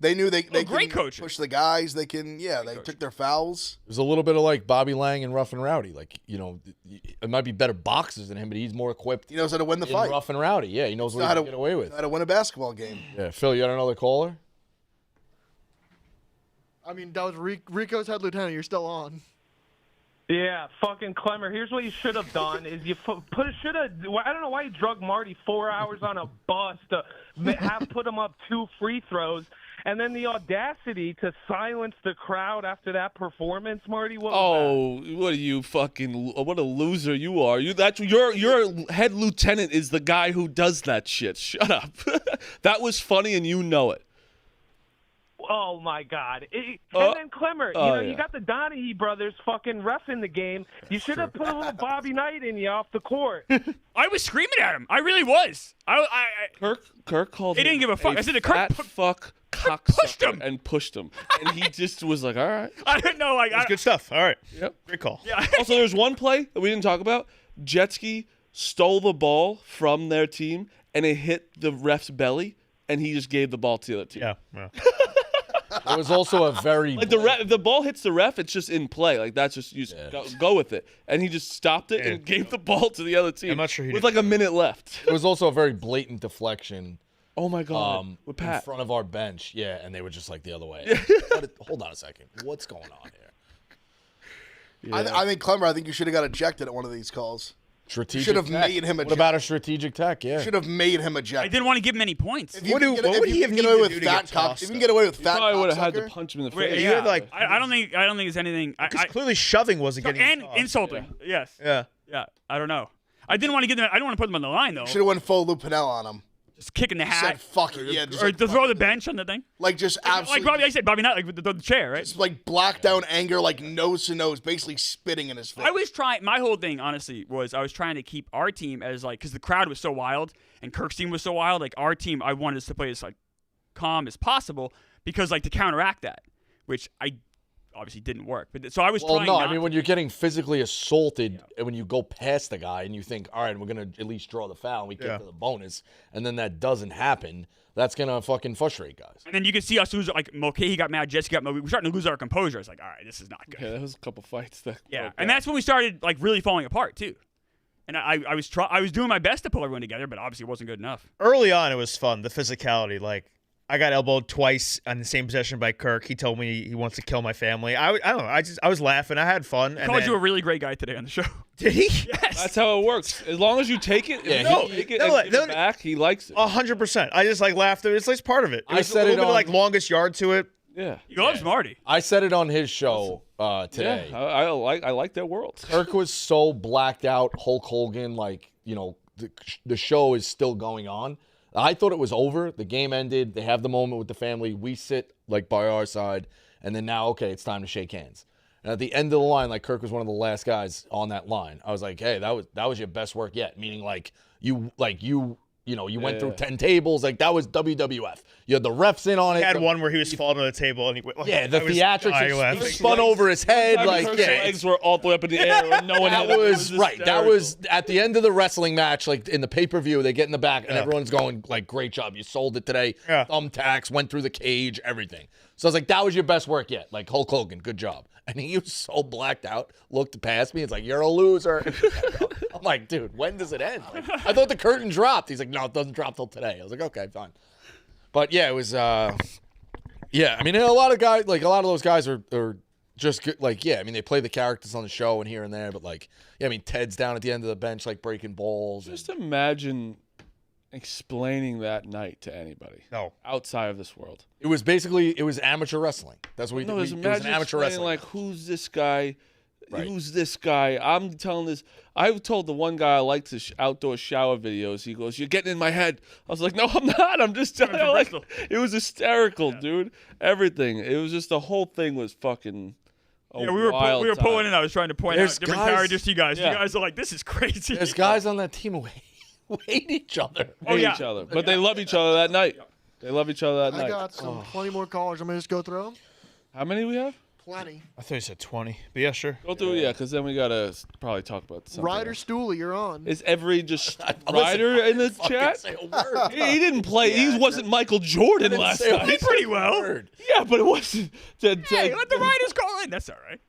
S6: They knew they
S2: great
S6: can
S2: coaching.
S6: push the guys. They can they took their fouls.
S1: It was a little bit of like Bobby Lang and Rough and Rowdy. Like, it might be better boxers than him, but he's more equipped
S6: He knows how to win the
S1: in
S6: fight.
S1: Rough and Rowdy. Yeah, he knows what he
S6: How
S1: can
S6: to
S1: get away with.
S6: How to win a basketball game.
S1: Yeah, Phil, you got another caller?
S5: I mean, that was Rico's head lieutenant. You're still on.
S8: Yeah, fucking Clemmer. Here's what you should have done: is you should have. I don't know why you drug Marty 4 hours on a bus to put him up 2 free throws, and then the audacity to silence the crowd after that performance, Marty. What was
S3: Oh, what are you fucking? What a loser you are! Your head lieutenant is the guy who does that shit. Shut up. That was funny, and you know it.
S8: Oh my God! And then Clemmer,
S3: yeah.
S8: you got the Donahue brothers fucking ref in the game. You should have put a little Bobby Knight in you off the court.
S2: I was screaming at him. I really was.
S3: Kirk called.
S2: He didn't
S3: him
S2: give a fuck. I said to Kirk,
S3: fat fuck
S2: pushed him.
S3: and pushed him, and he just was like, all right.
S2: I didn't know. Like,
S4: It's good stuff. All right.
S3: Yep.
S4: Great call.
S2: yeah.
S3: Also, there's one play that we didn't talk about. Jetski stole the ball from their team, and it hit the ref's belly, and he just gave the ball to the other team.
S4: Yeah.
S1: It was also a very
S3: Like if the ball hits the ref, it's just in play. Like that's just you just go with it. And he just stopped it and gave the ball to the other team.
S4: I'm not sure he
S3: with
S4: did.
S3: like a minute left.
S1: It was also a very blatant deflection
S3: Oh my God. With
S1: in
S3: Pat.
S1: front of our bench. Yeah, and they were just like the other way. Hold on a second. What's going on here?
S6: I think Clemmer. I think you should have got ejected at one of these calls.
S1: Strategic.
S6: Should have
S1: tech.
S6: made him
S1: What
S6: eject.
S1: about a strategic tech? Yeah.
S6: Should have made him
S2: I
S6: eject.
S2: didn't want to give him any points.
S6: If you
S4: What
S6: can
S4: do-
S6: get,
S4: what
S6: if
S4: would
S6: you
S4: he
S6: can
S4: have
S6: get
S4: needed
S6: away
S4: to
S6: with
S4: do to
S6: fat
S4: get
S6: cock,
S4: tossed,
S6: if you can
S4: though?
S6: get away with fat
S3: Probably would have had to
S6: cocksucker,
S3: punch him in the
S2: Wait,
S3: face.
S4: You had like
S2: I don't think there's anything.
S4: because clearly shoving wasn't getting
S2: And
S4: you tossed.
S2: insulting. Yes.
S4: Yeah.
S2: Yeah. I don't know. I didn't want to give them. I don't want to put them on the line though.
S6: should have went full Lupinell on him.
S2: Just kicking the hat.
S6: Said fuck it, yeah. Just
S2: Or
S6: like,
S2: to
S6: fuck
S2: throw
S6: it.
S2: the bench on the thing.
S6: Like just
S2: Like
S6: absolutely,
S2: Bobby, I said Bobby Knight, like with the chair, right?
S6: just like black down anger, like nose to nose, basically spitting in his face.
S2: I was trying. My whole thing, honestly, was I was trying to keep our team as like because the crowd was so wild and Kirk's team was so wild. Like our team, I wanted us to play as like calm as possible because like to counteract that, which I obviously didn't work. But so I was
S1: Well,
S2: trying.
S1: no,
S2: not
S1: I mean when you're getting physically assaulted, and when you go past the guy and you think, all right, we're gonna at least draw the foul and we get to the bonus, and then that doesn't happen, that's gonna fucking frustrate guys.
S2: and then you can see us lose. Like Mulcahy got mad, Jesse got mad. We were starting to lose our composure. It's like, all right, this is not good.
S3: Yeah, there was a couple fights that.
S2: Yeah,
S3: broke
S2: and
S3: down.
S2: that's when we started like really falling apart too. And I was doing my best to pull everyone together, but obviously it wasn't good enough.
S4: Early on, it was fun. The physicality, like I got elbowed twice on the same possession by Kirk. He told me he wants to kill my family. I don't know. I was laughing. I had fun.
S2: I
S4: And
S2: called
S4: then,
S2: you a really great guy today on the show.
S4: did he?
S2: Yes.
S3: That's how it works. As long as you take it,
S1: Yeah,
S3: no,
S1: he-
S3: take it
S4: no,
S3: and give
S4: no,
S3: it back. He likes it.
S4: 100%. I just like laughed. It's like part of it.
S1: I
S4: was
S1: said
S4: a
S1: it
S4: little bit of
S1: on-
S4: like longest yard to it.
S3: Yeah.
S2: He loves Marty.
S1: I said it on his show today.
S3: Yeah, I like their world.
S1: Kirk was so blacked out, Hulk Hogan, like, you know, the show is still going on. I thought it was over. The game ended. They have the moment with the family. We sit, like, by our side. And then now, okay, it's time to shake hands. And at the end of the line, like, Kirk was one of the last guys on that line. I was like, hey, that was your best work yet. Meaning, like, you went through 10 tables. Like, that was WWF. You had the refs in on it.
S4: He had one where he was falling on the table and he went. Like,
S1: Yeah, the
S4: I was
S1: theatrics.
S4: dying
S1: He
S4: laughing.
S1: spun over his head. Like,
S3: Kirk's
S1: yeah,
S3: legs were all the way up in the air, and no one
S1: that
S3: hit him. It
S1: was right. That
S3: hysterical.
S1: was at the end of the wrestling match, like in the pay-per-view, they get in the back and everyone's going like, great job. You sold it today.
S4: Yeah.
S1: Thumbtacks, went through the cage, everything. So I was like, that was your best work yet. Like Hulk Hogan, good job. And he was so blacked out, looked past me. It's like, you're a loser. I'm like, dude, when does it end? Like, I thought the curtain dropped. He's like, no, it doesn't drop till today. I was like, okay, fine. But yeah, it was, yeah, I mean, a lot of those guys are just good. Like, yeah, I mean, they play the characters on the show and here and there, but like, yeah, I mean, Ted's down at the end of the bench, like breaking balls.
S3: Just imagine explaining that night to anybody.
S4: No.
S3: Outside of this world.
S1: It was amateur wrestling. That's what
S3: No,
S1: it was an amateur
S3: explaining,
S1: wrestling.
S3: like, who's this guy?
S1: Right.
S3: Who's this guy? I'm telling this. I've told the one guy I like the outdoor shower videos. He goes, "You're getting in my head." I was like, "No, I'm not. I'm just telling you." Like, it was hysterical, dude. Everything. It was just the whole thing was fucking.
S2: Yeah, we were
S3: wild
S2: pulling
S3: time.
S2: in. I was trying to point
S1: There's
S2: out different
S1: guys-
S2: characters to you guys.
S3: Yeah.
S2: You guys are like, this is crazy.
S1: There's guys on that team who hate each other.
S2: Oh,
S3: Hate
S2: yeah.
S3: each other, but they love each other that night. They love each other that
S5: I
S3: night.
S5: got some plenty more callers. I'm gonna just go through them.
S3: How many we have?
S5: Plenty.
S4: I thought you said 20. But yeah, sure.
S3: Go through, yeah, because then we gotta probably talk about something.
S5: Ryder
S3: else.
S5: Stooley, you're on.
S3: Is every just
S1: Listen,
S3: Ryder in the
S1: Fucking
S3: chat?
S1: say a word.
S3: He didn't play. He wasn't Michael Jordan
S1: Didn't
S3: last
S1: say a
S3: night.
S2: pretty well.
S1: word.
S3: Yeah, but it wasn't.
S2: Hey, let the riders call in. That's all right.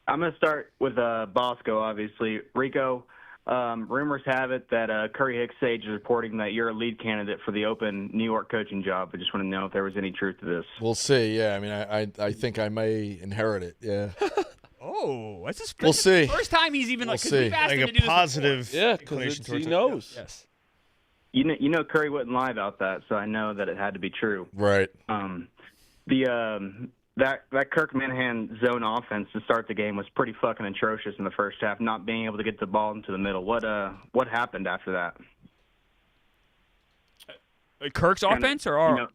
S7: I'm going to start with Bosco, obviously. Rico, rumors have it that Curry Hicks Sage is reporting that you're a lead candidate for the open New York coaching job. I just want to know if there was any truth to this.
S1: We'll see. Yeah, I mean, I think I may inherit it. Yeah.
S2: Oh, that's his
S1: We'll see.
S2: first time he's even like, 'cause
S1: We'll
S2: we've
S1: see.
S2: asked
S4: Like
S2: him
S4: a
S2: to do this
S4: positive
S3: Yeah,
S4: inclination
S3: because
S4: towards
S3: he
S4: it.
S3: knows.
S2: before. Yes.
S7: You know Curry wouldn't lie about that, so I know that it had to be true.
S1: Right.
S7: That Kirk Minahan zone offense to start the game was pretty fucking atrocious in the first half, not being able to get the ball into the middle. What happened after that?
S2: Kirk's offense or our?
S7: You know,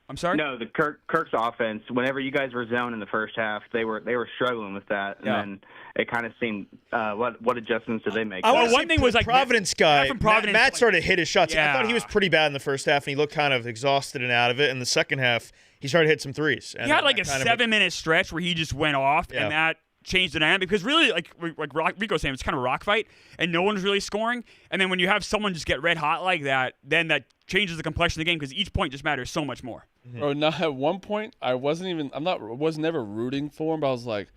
S2: I'm sorry.
S7: no, the Kirk's offense. Whenever you guys were zone in the first half, they were struggling with that, and
S2: Yeah.
S7: then it kind of seemed what adjustments did they make?
S4: I
S2: Well,
S4: want
S2: one thing was like
S4: Providence guy.
S2: from Providence,
S4: Matt
S2: like-
S4: started to hit his shots. I thought he was
S2: Yeah.
S4: pretty bad in the first half, and he looked kind of exhausted and out of it. In the second half, he started to hit some threes. And
S2: He had like a
S4: that kind of-
S2: 7-minute stretch where he just went off,
S4: Yeah.
S2: and that changed the dynamic because really, like Rico's saying, it's kind of a rock fight, and no one's really scoring. And then when you have someone just get red hot like that, then that changes the complexion of the game because each point just matters so much more.
S3: Bro, not at one point, I was never rooting for him, but I was like,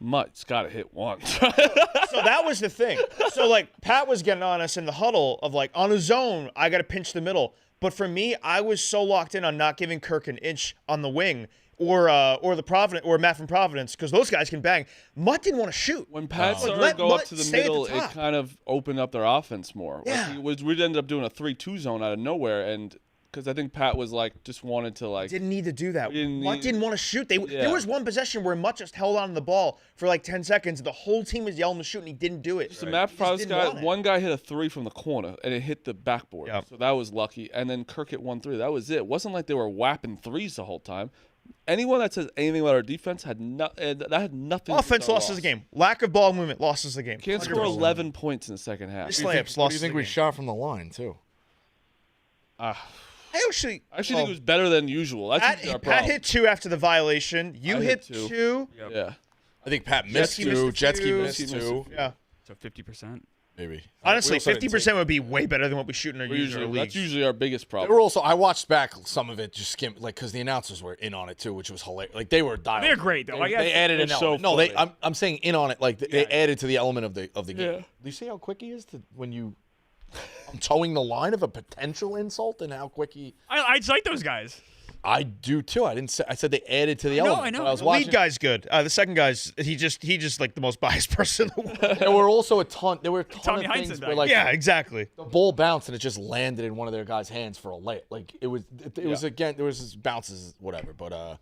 S3: Mutt's got to hit once.
S4: So that was the thing. So, like, Pat was getting on us in the huddle of, like, on his own, I got to pinch the middle. But for me, I was so locked in on not giving Kirk an inch on the wing or Matt from Providence, because those guys can bang. Mutt didn't want to shoot.
S3: When Pat started
S4: let
S3: to go up
S4: Mutt
S3: to the
S4: stay at the
S3: middle, it
S4: top.
S3: kind of opened up their offense more.
S4: Yeah.
S3: We'd ended up doing a 3-2 zone out of nowhere, and because I think Pat was like just wanted to like.
S4: Didn't need to do that.
S3: Didn't
S4: Mutt
S3: need-
S4: didn't want to shoot. There was one possession where Mutt just held on to the ball for like 10 seconds. The whole team was yelling to shoot, and he didn't do it.
S3: So Matt
S4: He just
S3: Proud's
S4: didn't
S3: guy,
S4: want it.
S3: one guy hit a 3 from the corner, and it hit the backboard.
S4: Yep.
S3: So that was lucky. And then Kirk hit 1-3. That was it. It wasn't like they were whapping threes the whole time. Anyone that says anything about our defense had that had nothing.
S4: Offense
S3: to do with
S4: lost
S3: our
S4: us the
S3: loss.
S4: game. Lack of ball movement lost us the game.
S3: Can't score 11 points in the second half.
S4: Just
S1: What do you
S4: layups
S1: think,
S4: lost
S1: do you
S4: us
S1: think
S4: the
S1: we
S4: game.
S1: shot from the line too?
S4: I actually
S3: think it was better than usual. That's usually our
S4: Pat
S3: problem.
S4: hit 2 after the violation. You
S3: I
S4: hit
S3: hit 2.
S4: 2.
S3: Yeah.
S1: I think Pat missed
S4: Jetski missed
S1: two.
S4: a
S1: Jetski
S4: few.
S1: missed
S3: Jetski missed a
S1: two.
S3: few.
S4: Yeah.
S2: So 50%.
S1: Maybe.
S4: Honestly,
S1: We also didn't
S4: 50% would be way better than what we shoot in our
S3: We're
S4: usual
S3: usually,
S4: leagues.
S3: that's usually our biggest
S1: They
S3: problem.
S1: were also. I watched back some of it, just skim, like because the announcers were in on it too, which was hilarious. Like they were dialed.
S2: They're great, though.
S1: They,
S2: Like,
S1: they added an
S3: it's so
S1: element. No, they.
S3: funny.
S1: I'm saying in on it. Like they added to the element of the game.
S3: Yeah.
S1: Do you see how quick he is to when you? I'm towing the line of a potential insult, and how quick he.
S2: I cite those guys.
S1: I do too. I didn't say. I said they added to the
S2: I know,
S1: element.
S2: I know.
S1: But I was
S2: The
S4: The
S1: watching.
S4: lead guy's good. The second guy's he just like the most biased person in the world.
S1: There were also a ton. There were a ton
S2: Tommy
S1: of
S2: Heinsohn
S1: things
S2: died.
S1: where like
S4: Yeah, exactly.
S1: the ball bounced and it just landed in one of their guys' hands for a layup. Like it was. It was again. There was just bounces, whatever. But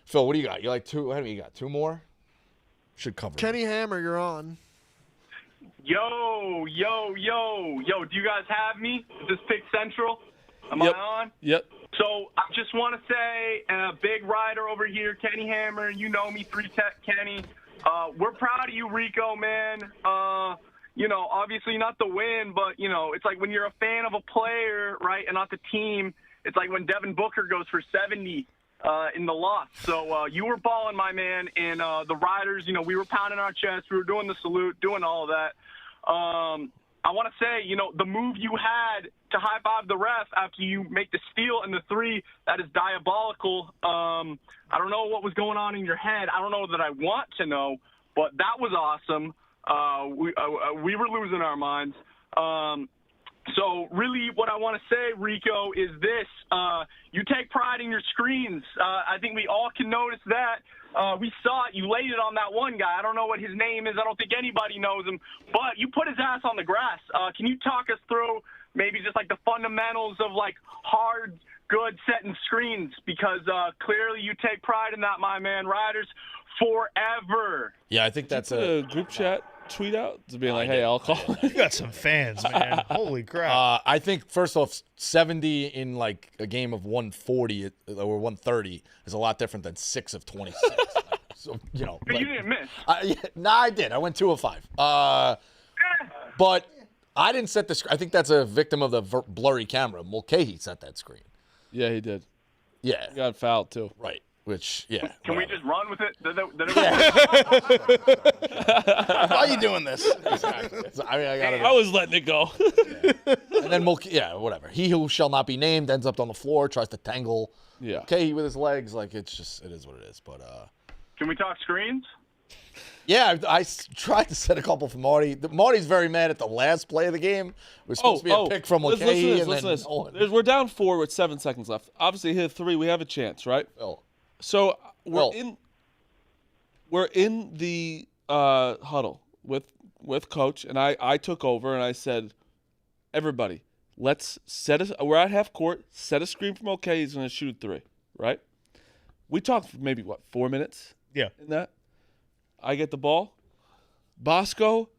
S1: Phil, what do you got? You like two? How many you got? 2 more? Should cover. it.
S5: Kenny Hammer, you're on.
S9: Yo, do you guys have me? Is this Pick Central? Am
S3: Yep.
S9: I on?
S3: Yep.
S9: So I just want to say, big rider over here, Kenny Hammer. You know me, 3-Tech Kenny. We're proud of you, Rico, man. Obviously not the win, but, it's like when you're a fan of a player, right, and not the team, it's like when Devin Booker goes for 70 in the loss. So you were balling, my man, and the riders, we were pounding our chest. We were doing the salute, doing all of that. I want to say, the move you had to high-five the ref after you make the steal and the 3, that is diabolical. I don't know what was going on in your head. I don't know that I want to know, but that was awesome. We were losing our minds. So really what I want to say, Rico, is this. You take pride in your screens. I think we all can notice that. We saw it. You laid it on that one guy. I don't know what his name is. I don't think anybody knows him. But you put his ass on the grass. Can you talk us through maybe just like the fundamentals of like hard, good setting screens? Because clearly you take pride in that, my man. Riders forever.
S1: Yeah, I think that's
S3: Put
S1: a.
S3: a group chat tweet out to be like, hey, I'll call.
S4: You got some fans, man. Holy crap.
S1: I think first off, 70 in like a game of 140 or 130 is a lot different than 6 of 26. So
S9: But
S1: like-
S9: you didn't miss.
S1: I did. I went 2 of 5. But I didn't set the screen. I think that's a victim of the blurry camera. Mulcahy set that screen.
S3: Yeah, he did.
S1: Yeah,
S3: He got fouled too.
S1: right. Which yeah.
S9: Can we
S1: whatever.
S9: just run with it?
S6: Why are you doing this?
S1: I mean, I got it.
S3: I was letting it go.
S1: And then whatever. He who shall not be named ends up on the floor, tries to tangle
S3: Yeah.
S1: Mulcahy with his legs. Like it is what it is. But
S9: Can we talk screens?
S1: yeah, I tried to set a couple for Marty. Marty's very mad at the last play of the game. It was supposed to be a pick from
S3: Listen
S1: Mulcahy,
S3: to this,
S1: and
S3: listen
S1: then
S3: to this.
S1: no one.
S3: We're down 4 with 7 seconds left. Obviously, hit 3. We have a chance, right?
S1: Phil.
S3: So we're
S1: Well-
S3: in the huddle with coach, and I took over and I said, everybody, let's we're at half court. Set a screen from OK. He's going to shoot a 3, right? We talked for maybe 4 minutes.
S4: Yeah.
S3: In that, I get the ball. Bosco,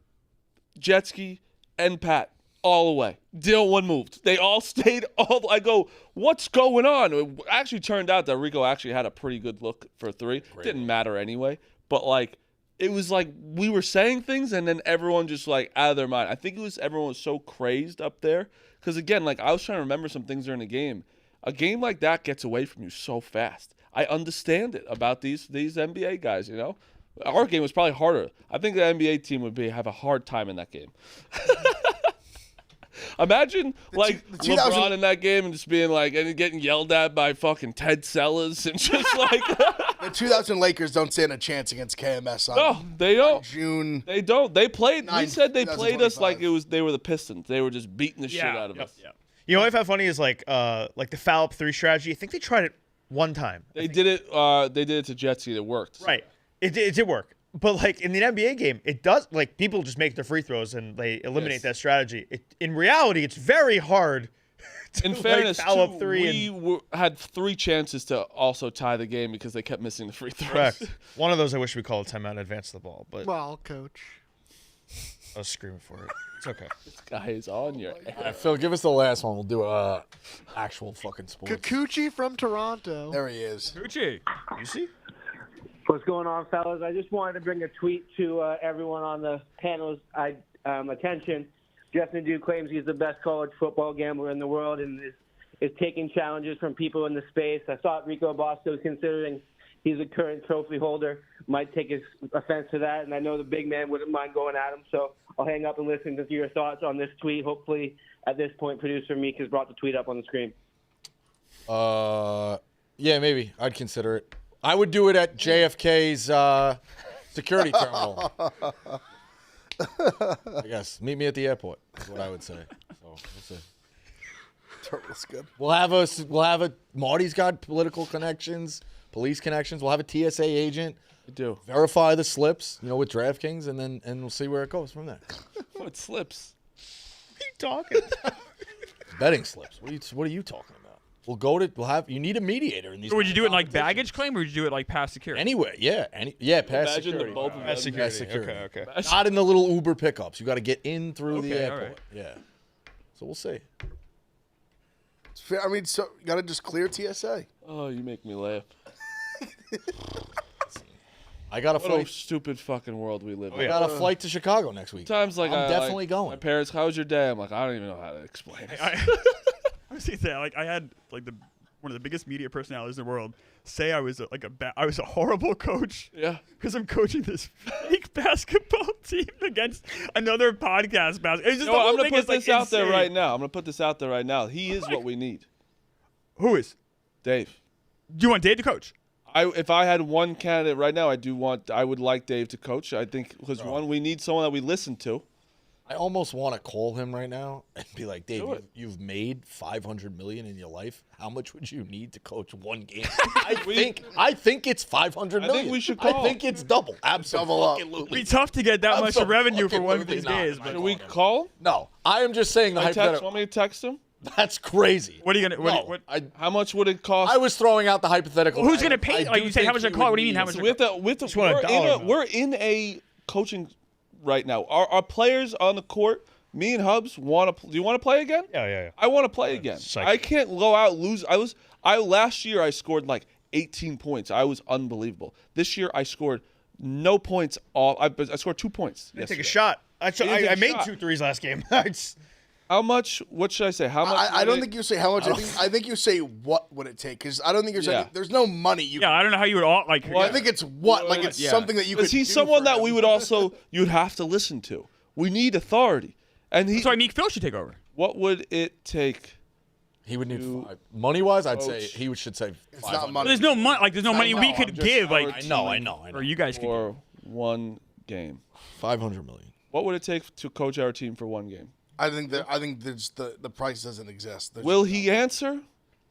S3: Jetski, and Pat all away. No one moved. They all stayed all. I go, what's going on? It actually turned out that Rico actually had a pretty good look for 3. Didn't matter anyway. But like, it was like we were saying things and then everyone just like out of their mind. I think everyone was so crazed up there because again, like I was trying to remember some things during the game. A game like that gets away from you so fast. I understand it about these NBA guys. Our game was probably harder. I think the NBA team would have a hard time in that game. Imagine like
S6: the 2000
S3: LeBron in that game and just being like and getting yelled at by fucking Ted Sellers and just like
S6: The 2000 Lakers don't stand a chance against KMS.
S3: no, they don't.
S6: June.
S3: They don't. They played. We
S6: 9,
S3: said they played us like
S6: 2025.
S3: they were the Pistons. They were just beating the shit out of us.
S2: Yeah.
S4: You know what I found funny is like the foul up 3 strategy. I think they tried it one time.
S3: They did it. They did it to Jetski. It worked.
S4: Right. It did work. But like in the NBA game, it does like people just make their free throws and they eliminate that strategy. In reality, it's very hard. To,
S3: In fairness,
S4: foul
S3: too,
S4: up 3
S3: we had 3 chances to also tie the game because they kept missing the free throws.
S4: correct. One of those I wish we called a timeout and advance the ball, but
S5: Well, coach.
S4: I was screaming for it. It's okay.
S3: This guy is on your ass.
S1: Phil, give us the last one. We'll do actual fucking sports.
S5: Kikuchi from Toronto.
S6: There he is.
S2: Gucci.
S4: You see?
S10: What's going on, fellas? I just wanted to bring a tweet to everyone on the panel's attention. Justin Duke claims he's the best college football gambler in the world and is taking challenges from people in the space. I thought Rico Bosco, considering he's a current trophy holder, might take offense to that, and I know the big man wouldn't mind going at him. So I'll hang up and listen to your thoughts on this tweet. Hopefully, at this point, producer Meek has brought the tweet up on the screen.
S1: Yeah, maybe. I'd consider it. I would do it at JFK's security terminal. I guess. Meet me at the airport is what I would say. So we'll see.
S6: Turtle's good.
S1: We'll have a Marty's got political connections, police connections. We'll have a TSA agent.
S3: I do.
S1: Verify the slips, with DraftKings, and we'll see where it goes from there.
S3: What slips?
S4: What are you talking?
S1: Betting slips. What are you talking about? You need a mediator in these.
S2: Would you do it like
S1: competitions.
S2: baggage claim, or would you do it like past security?
S1: Anyway, yeah, past
S3: Imagine
S1: security.
S3: the both of them.
S4: Past security.
S1: security.
S4: Okay.
S1: Not in the little Uber pickups. You got to get in through the
S2: Okay,
S1: airport.
S2: all right.
S1: Yeah. So we'll see.
S6: It's fair. I mean, so you got to just clear TSA.
S3: Oh, you make me laugh.
S1: I got a
S3: What a
S1: flight.
S3: stupid fucking world we live in.
S1: I got a flight to Chicago next week.
S3: Times like
S1: I'm definitely
S3: like,
S1: going.
S3: My parents, how's your day? I'm like, I don't even know how to explain it.
S2: I was gonna say, like, I had like one of the biggest media personalities in the world say I was I was a horrible coach.
S3: Yeah.
S2: Because I'm coaching this fake basketball team against another podcast basketball. It's just the whole
S3: I'm gonna
S2: thing
S3: put
S2: is, like,
S3: this out there
S2: insane.
S3: right now. I'm gonna put this out there right now. He is what we need,
S2: Who is?
S3: Dave.
S2: Do you want Dave to coach?
S3: If I had one candidate right now, I would like Dave to coach. I think because one, we need someone that we listen to.
S1: I almost want to call him right now and be like, Dave,
S3: Do it.
S1: you've made $500 million in your life. How much would you need to coach one game? I think it's $500 million.
S3: I think we should call.
S1: I think it's double. Absolutely.
S2: It'd be tough to get that much revenue for one of these
S1: Absolutely
S2: days.
S1: not.
S2: But
S3: Should we call him?
S1: No, I am just saying the hypothetical.
S3: Want me to text him?
S1: That's crazy.
S2: what are you gonna?
S1: No,
S2: What?
S3: How much would it cost?
S1: I was throwing out the hypothetical.
S2: Who's gonna pay?
S1: I
S2: Like
S1: do
S2: you said, how
S1: think
S2: much
S1: he
S2: it cost? What
S1: would
S2: do you mean?
S1: need-
S2: How much?
S3: So we have to,
S4: want a dollar amount.
S3: we're in a coaching right now. Our players on the court, me and Hubs want to. Do you want to play again?
S4: Yeah.
S3: I want to play again.
S4: psych.
S3: I can't go out lose. Last year I scored like 18 points. I was unbelievable. This year I scored no points. I scored 2 points.
S4: Take a
S3: yesterday.
S4: shot. I
S3: take a
S4: made
S3: shot.
S4: 2 threes last game. It's-
S3: How much? What should I say? How much?
S6: I don't think you say how much. I think you say what would it take because I don't think you're saying
S3: Yeah.
S6: there's no money.
S2: Yeah, I don't know how you would all like.
S6: I think it's what like it's
S2: Yeah.
S6: something that you could.
S3: Because he's
S6: do
S3: someone
S6: for
S3: that
S6: him.
S3: we would also you'd have to listen to. We need authority, and he.
S2: That's why Meek Phil should take over.
S3: What would it take?
S1: He would need money wise. I'd say
S3: Coach.
S1: he should say.
S6: It's
S1: 500.
S6: not money.
S2: There's no money. Like there's no money we could give. Like
S1: I know.
S2: or you guys could.
S3: For one game.
S1: $500 million.
S3: What would it take to coach our team for one game?
S6: I think there's the price doesn't exist. There's
S3: Will he answer?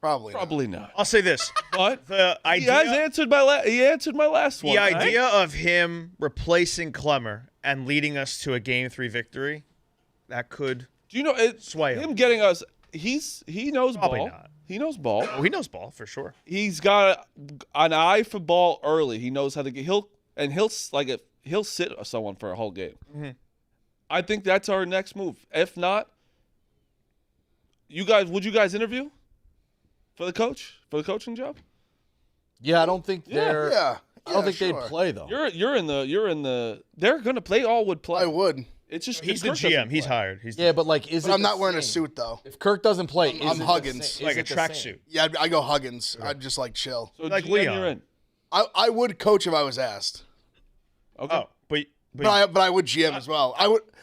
S6: probably not.
S3: Probably not.
S4: I'll say this:
S3: But
S4: the
S3: he
S4: idea,
S3: has answered he answered my last one.
S4: the idea of him replacing Clemmer and leading us to a Game 3 victory, that could.
S3: Do you know
S4: Sway him.
S3: him getting us? He knows
S4: Probably
S3: ball.
S4: not.
S3: He knows ball.
S4: Oh, he knows ball for sure.
S3: He's got an eye for ball early. He knows how to get. He'll sit someone for a whole game.
S4: Mm-hmm.
S3: I think that's our next move. If not, would you guys interview for the coaching job?
S1: Yeah, I don't think they're.
S6: Yeah.
S1: I don't think
S6: sure.
S1: they'd play though.
S3: You're in the. They're gonna play. All would play.
S6: I would,
S3: It's just
S4: He's
S3: if
S4: the
S3: Kirk doesn't
S4: GM. He's
S3: play.
S4: hired. He's
S1: Yeah, but like, is
S6: but
S1: it
S6: I'm
S1: the
S6: not wearing a
S1: same?
S6: suit though.
S1: If Kirk doesn't play,
S6: I'm
S1: is it the
S6: Huggins.
S1: same-
S4: like
S1: is
S4: a
S1: it the
S4: tracksuit.
S1: same?
S6: Yeah, I go Huggins. I'd just like chill.
S3: So
S4: Like
S3: GM,
S4: Leon.
S3: you're in.
S6: I would coach if I was asked,
S3: Okay.
S4: Oh, but
S6: but I would GM as well.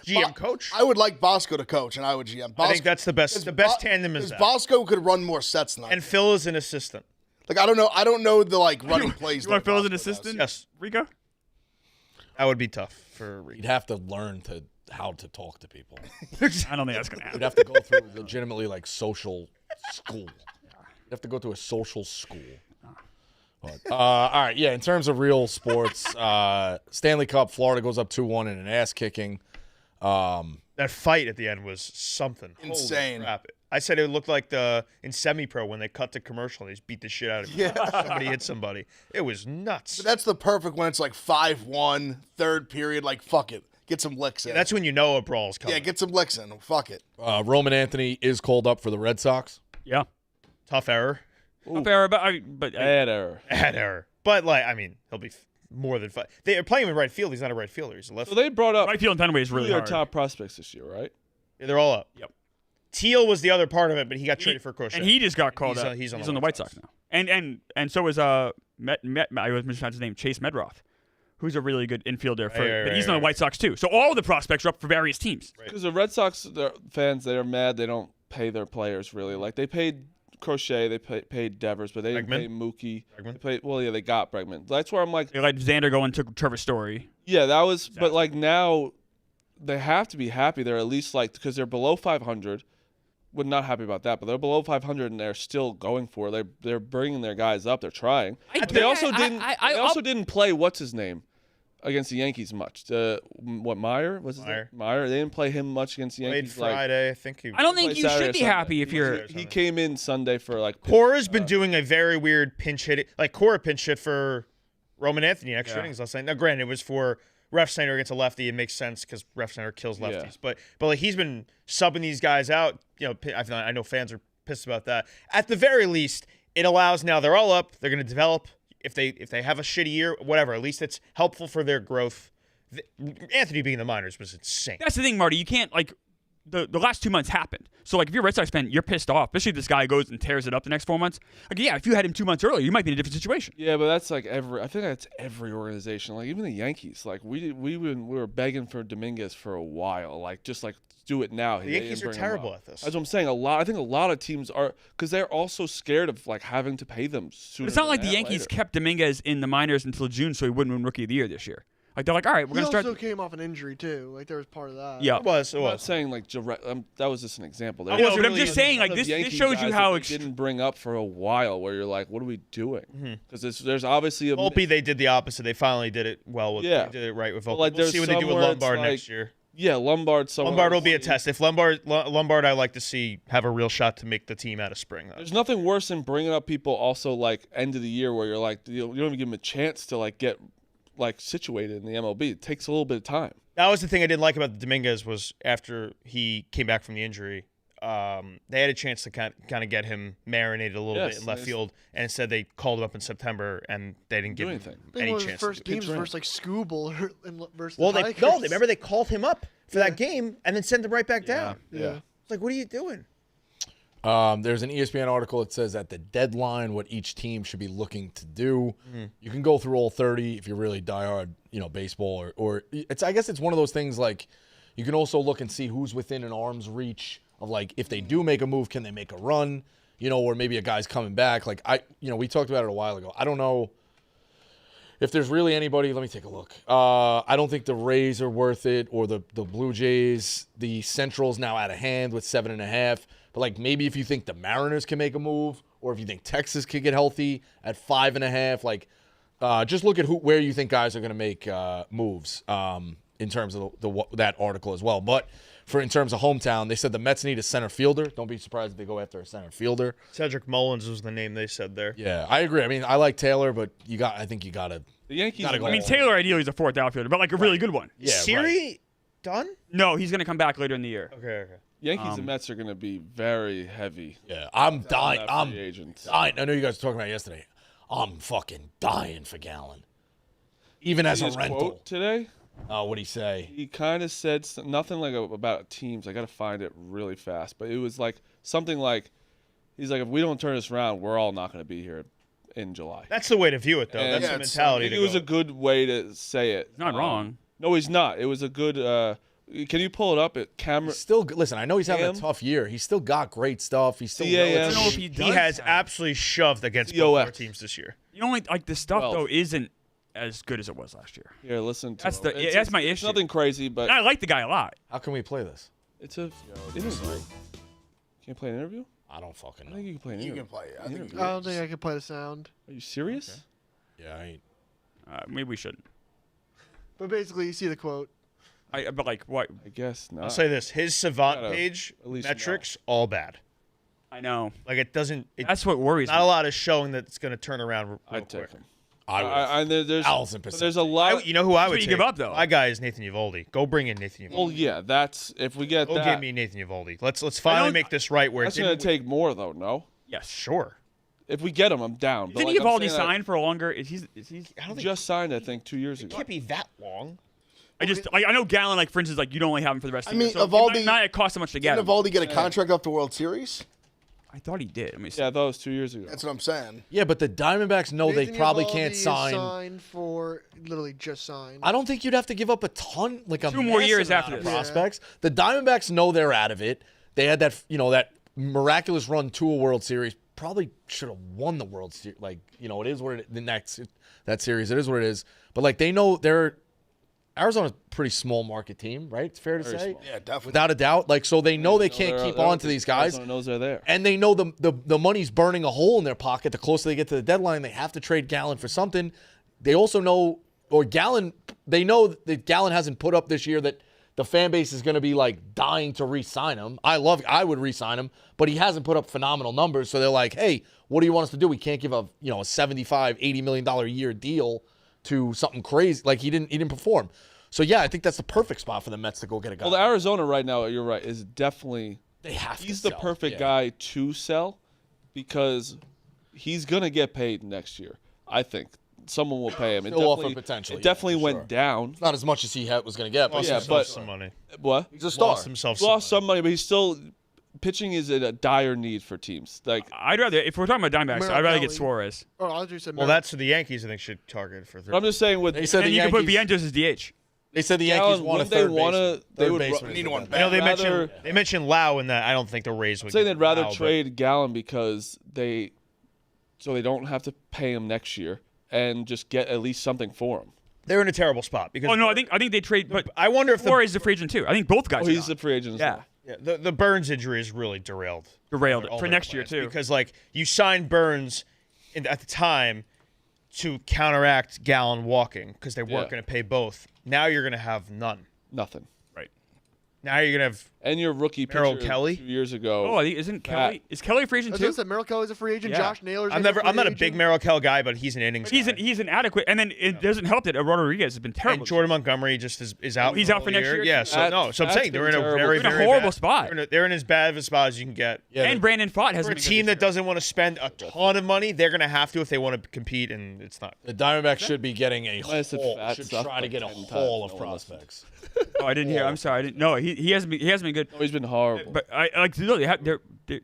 S4: GM coach.
S6: I would like Bosco to coach, and I would GM.
S4: I think that's the best. The best tandem is that.
S6: Bosco could run more sets than I
S4: And
S6: do.
S4: Phil is an assistant.
S6: Like I don't know the like running plays.
S2: You want
S6: that
S2: Phil as an
S6: Bosco does.
S2: assistant?
S4: Yes.
S2: Rico?
S4: That would be tough for
S1: You'd have to learn how to talk to people.
S2: I don't think that's gonna happen.
S1: You'd have to go through legitimately like social school. You'd have to go to a social school. But, all right, yeah. In terms of real sports, Stanley Cup, Florida goes up 2-1 in an ass kicking.
S4: That fight at the end was something
S6: Insane.
S4: Holy crap. I said it looked like in semi-pro when they cut the commercial and they just beat the shit out of you. Somebody hit somebody. It was nuts.
S6: But that's the perfect when it's like 5-1, third period. Like fuck it, get some licks in.
S4: That's when you know a brawl's coming.
S6: Yeah, get some licks in. Fuck it.
S1: Roman Anthony is called up for the Red Sox.
S2: Yeah.
S4: Tough error.
S2: Tough error, but
S3: Bad error.
S4: Bad error. But like, I mean, he'll be more than fine. They are playing him in right field. He's not a right fielder. He's a left.
S3: So they brought up
S2: right field in Fenway is really
S3: their
S2: hard.
S3: top prospects this year, right?
S4: Yeah, they're all up.
S2: Yep.
S4: Teal was the other part of it, but he got traded for Crochet.
S2: And he just got called
S4: He's
S2: up.
S4: on- he's on
S2: He's
S4: the
S2: on the
S4: White
S2: White Sox now. And so is I was mispronouncing his name, Chase Medroth, who's a really good infielder but he's on the White Sox too. So all the prospects are up for various teams.
S3: Because the Red Sox fans, they're mad they don't pay their players really. Like they paid Crochet, they paid Devers, but they didn't pay Mookie. They got Bregman. That's where I'm like,
S2: They let Xander go and took Trevor Story.
S3: yeah, that was. But like now, they have to be happy. They're at least like because they're below 500. We're not happy about that, but they're below 500 and they're still going for it. They're bringing their guys up. They're trying. They also didn't play what's his name against the Yankees much. Meyer was his name? Meyer. They didn't play him much against the
S4: Played
S3: Yankees.
S4: Friday. I think he.
S2: I don't think you
S3: Saturday
S2: should
S3: or
S2: be
S3: Sunday.
S2: happy if you're.
S3: He came in Sunday for like.
S4: Cora's been doing a very weird pinch hit. Like Cora pinch hit for Roman Anthony extra innings last night. Now, granted, it was for Refsnyder against a lefty. It makes sense because Refsnyder kills lefties.
S3: Yeah.
S4: But like he's been subbing these guys out. You know, I know fans are pissed about that. At the very least, it allows now they're all up. They're going to develop. If they have a shitty year, whatever. At least it's helpful for their growth. Anthony being in the minors was insane.
S2: That's the thing, Marty. You can't like the last 2 months happened. So like if you're a Red Sox fan, you're pissed off. Especially if this guy goes and tears it up the next 4 months. Like yeah, if you had him 2 months earlier, you might be in a different situation.
S3: Yeah, but that's like I think that's every organization. Like even the Yankees. Like we were begging for Dominguez for a while. Like just like do it now.
S4: The Yankees are terrible at this.
S3: That's what I'm saying. I think a lot of teams are because they're also scared of like having to pay them sooner.
S2: It's not like the
S3: than
S2: Yankees
S3: later.
S2: kept Dominguez in the minors until June, so he wouldn't win Rookie of the Year this year. Like they're like, all right, we're
S5: He
S2: gonna start.
S5: also came off an injury too. Like there was part of that.
S2: Yeah,
S4: It was.
S3: I'm not saying like direct. That was just an example.
S2: I know, but I'm just saying like this shows you how
S3: didn't bring up for a while. Where you're like, what are we doing? Because there's obviously a
S4: Volpe, they did the opposite. They finally did it well with.
S3: Yeah.
S4: They did it right with Volpe.
S3: Like,
S4: We'll see what they do with
S3: somewhere it's
S4: Lombard
S3: like-
S4: next year.
S3: yeah Lombard.
S4: Lombard will be a test. If Lombard, I like to see have a real shot to make the team out of spring.
S3: There's nothing worse than bringing up people also like end of the year where you're like you don't even give them a chance to like get like situated in the MLB. It takes a little bit of time.
S4: That was the thing I didn't like about Dominguez was after he came back from the injury, they had a chance to kind of get him marinated a little bit in left field, and instead they called him up in September and they didn't give him any
S5: One of
S4: chance.
S5: the first games versus like Skubal versus
S4: Well,
S5: the Tigers.
S4: remember they called him up for that game and then sent him right back down.
S5: Yeah.
S4: It's like, what are you doing?
S1: There's an ESPN article that says at the deadline what each team should be looking to do. You can go through all 30 if you're really diehard, baseball, or it's. I guess it's one of those things like you can also look and see who's within an arm's reach of like if they do make a move, can they make a run? Or maybe a guy's coming back. Like we talked about it a while ago. I don't know if there's really anybody. Let me take a look. I don't think the Rays are worth it or the Blue Jays. The Central's now out of hand with 7.5. But, like, maybe if you think the Mariners can make a move or if you think Texas could get healthy at 5.5, like, just look at where you think guys are going to make moves in terms of that article as well. But in terms of hometown, they said the Mets need a center fielder. Don't be surprised if they go after a center fielder.
S4: Cedric Mullins was the name they said there.
S1: Yeah, I agree. I mean, I like Taylor, but I think you got to.
S3: The Yankees.
S1: Gotta go
S2: I mean,
S1: all
S2: Taylor ideally is a fourth outfielder, but like a really good one.
S1: Yeah,
S4: Siri done?
S2: No, he's gonna come back later in the year.
S4: Okay.
S3: Yankees and Mets are going to be very heavy.
S1: Yeah, I'm dying. I'm
S3: free agents.
S1: dying. I know you guys were talking about it yesterday. I'm fucking dying for Gallen. Even as a
S3: His
S1: rental.
S3: quote today,
S1: What'd he say?
S3: he kind of said nothing like about teams. I got to find it really fast, but it was like something like, he's like, if we don't turn this around, we're all not going to be here in July.
S4: That's the way to view it, though.
S3: And
S4: That's the
S3: I
S4: mentality.
S3: think it was a good way to say it.
S2: Not wrong.
S3: No, he's not. It was a good Can you pull it up at camera?
S1: Listen, I know he's having a tough year. He's still got great stuff. He's still.
S2: I don't know if he does.
S4: He has
S2: that.
S4: absolutely shoved against both our teams this year.
S2: The only the stuff though isn't as good as it was last year.
S3: Here, listen to
S2: That's
S3: him.
S2: that's my issue.
S3: It's nothing crazy, but
S2: And I like the guy a lot.
S1: How can we play this?
S3: it's a interview. Can you play an interview?
S1: I don't fucking
S3: I
S1: know.
S3: think you can play an
S6: You
S3: interview.
S6: can play it.
S5: I don't think I can play the sound.
S3: Are you serious?
S1: Yeah, I ain't.
S2: Maybe we shouldn't.
S5: But basically, you see the quote.
S2: But like what?
S3: I guess not.
S4: I'll say this: his Savant
S3: Gotta
S4: page
S3: at least
S4: metrics all bad.
S2: I know.
S4: Like it doesn't.
S2: That's what worries
S4: Not
S2: me.
S4: a lot is showing that it's going to turn around real
S3: I'd
S4: quick.
S3: take him.
S1: There's 1,000%.
S3: There's a lot.
S4: You know who I would
S2: you
S4: take?
S2: give up, though.
S4: My guy is Nathan Uvalde. Go bring in Nathan Uvalde.
S3: Well, yeah, that's if we get
S4: Go
S3: that.
S4: get me Nathan Uvalde. Let's finally make this right. Where
S3: That's
S4: it
S3: going
S4: didn't.
S3: to take more, though. No.
S2: Yes.
S4: Sure.
S3: If we get him, I'm down. But
S2: Didn't
S3: like, I'm
S2: Uvalde
S3: saying that-
S2: sign for a longer? Is he?
S4: I don't think
S3: Just signed, I think, 2 years
S4: it
S3: ago.
S4: can't be that long.
S2: I know Gallon, like for instance, like you'd only have him for the rest of the year.
S6: mean,
S2: So
S6: Evaldi-
S2: it might not cost so much to get
S6: Didn't
S2: him.
S6: Evaldi get a contract up to World Series?
S2: I thought he did. I mean,
S3: Yeah, that was 2 years ago.
S6: That's what I'm saying.
S1: Yeah, but the Diamondbacks know they
S5: Nathan
S1: probably
S5: Eovaldi
S1: can't
S5: is
S1: sign.
S5: signed for literally just signed.
S1: I don't think you'd have to give up a ton, like a
S2: 2 more
S1: massive
S2: years
S1: amount
S2: after
S1: of
S2: this.
S1: prospects. The Diamondbacks know they're out of it. They had that, that miraculous run to a World Series. Probably should have won the World Series. Like, it is what it is. That series, it is what it is. But like, they know Arizona's a pretty small market team, right? It's fair to
S3: Very
S1: say,
S3: small.
S6: Yeah, definitely.
S1: without a doubt. Like, so they know they can't keep on to these guys.
S3: Arizona knows they're there.
S1: And they know the money's burning a hole in their pocket. The closer they get to the deadline, they have to trade Gallon for something. They also know, they know that Gallon hasn't put up this year that the fan base is going to be like dying to re-sign him. I would re-sign him, but he hasn't put up phenomenal numbers. So they're like, hey, what do you want us to do? We can't give a a $75, $80 million a year deal to something crazy. Like he didn't perform. So yeah, I think that's the perfect spot for the Mets to go get a guy.
S3: Well, the Arizona right now, you're right, is definitely
S1: they have to
S3: he's the
S1: sell.
S3: perfect
S1: Yeah.
S3: guy to sell because he's gonna get paid next year. I think someone will pay him.
S1: He'll offer potentially,
S3: It definitely
S1: yeah, for
S3: went
S1: sure.
S3: down.
S1: Not as much as he was going to get, but
S4: Lost
S3: yeah,
S4: himself
S3: but-
S4: some money.
S3: What?
S1: he's a star.
S4: Lost himself.
S3: Lost some money, but he's still pitching is in a dire need for teams. Like
S2: I'd rather, if we're talking about Diamondbacks, I'd rather get
S5: Merrill
S2: Suarez.
S5: Oh, I just said
S4: Well, that's what the Yankees I think should target for.
S3: I'm just saying with
S1: They said
S2: And
S1: the
S2: you can put
S1: Yankees.
S2: Vientos as DH.
S1: They said the Yankees
S3: Gallon,
S1: want a
S3: wouldn't they
S1: third
S3: wanna-
S1: baseman.
S3: they
S1: Third
S3: would
S1: baseman
S6: need
S1: is
S6: one
S1: the
S6: back.
S4: You know, they
S3: rather-
S4: mentioned Lau in that. I don't think the Rays would.
S3: I'm saying
S4: give
S3: they'd rather
S4: Lau, but-
S3: trade Gallon because they don't have to pay him next year and just get at least something for him.
S4: They're in a terrible spot because.
S2: Oh no, I think they trade. But
S4: I wonder if
S2: Suarez is a free agent too. I think both guys.
S3: Oh,
S2: are
S3: he's
S2: gone.
S3: a free agent as
S2: Yeah.
S3: well.
S4: Yeah, the Burns injury is really derailed
S2: It
S4: all
S2: for
S4: their
S2: next year
S4: plans
S2: too.
S4: because like you signed Burns at the time to counteract Gallon walking because they weren't
S3: Yeah.
S4: going to pay both. Now you're going to have none.
S3: Nothing.
S4: Now you're going to have
S3: And your rookie
S4: Merrill
S3: pitcher
S4: Kelly?
S3: 2 years ago.
S2: Oh, I think isn't Kelly? Is Kelly a free agent
S5: As I
S2: too?
S5: said, Merrill Kelly's a free agent.
S2: Yeah.
S5: Josh Naylor's
S4: I'm not a big Merrill Kell guy, but he's an innings
S2: But
S4: guy.
S2: he's inadequate, and then it doesn't help that Eduardo Rodriguez has been terrible.
S4: And Jordan Montgomery just is out.
S2: He's
S4: the
S2: out for
S4: whole
S2: next year,
S4: Yeah,
S2: too?
S4: so I'm
S3: That's
S4: saying they're in a
S3: been
S4: very,
S2: They're in a
S4: very
S2: horrible
S4: bad,
S2: spot.
S4: They're in as bad of a spot as you can get.
S1: Yeah,
S2: and Brandon Pfaadt has
S4: For a team that doesn't want to spend a ton of money, they're going to have to if they want to compete, and it's not.
S1: The Diamondbacks should be getting a
S3: I said
S1: haul.
S3: fat
S1: Should
S3: stuff
S1: try to
S3: like
S1: get a
S3: 10 times.
S1: haul of
S3: No one listened.
S1: prospects.
S2: Oh, I didn't hear. I'm sorry. I didn't. No, he hasn't been good.
S3: Oh, he's been horrible.
S2: But I like literally they're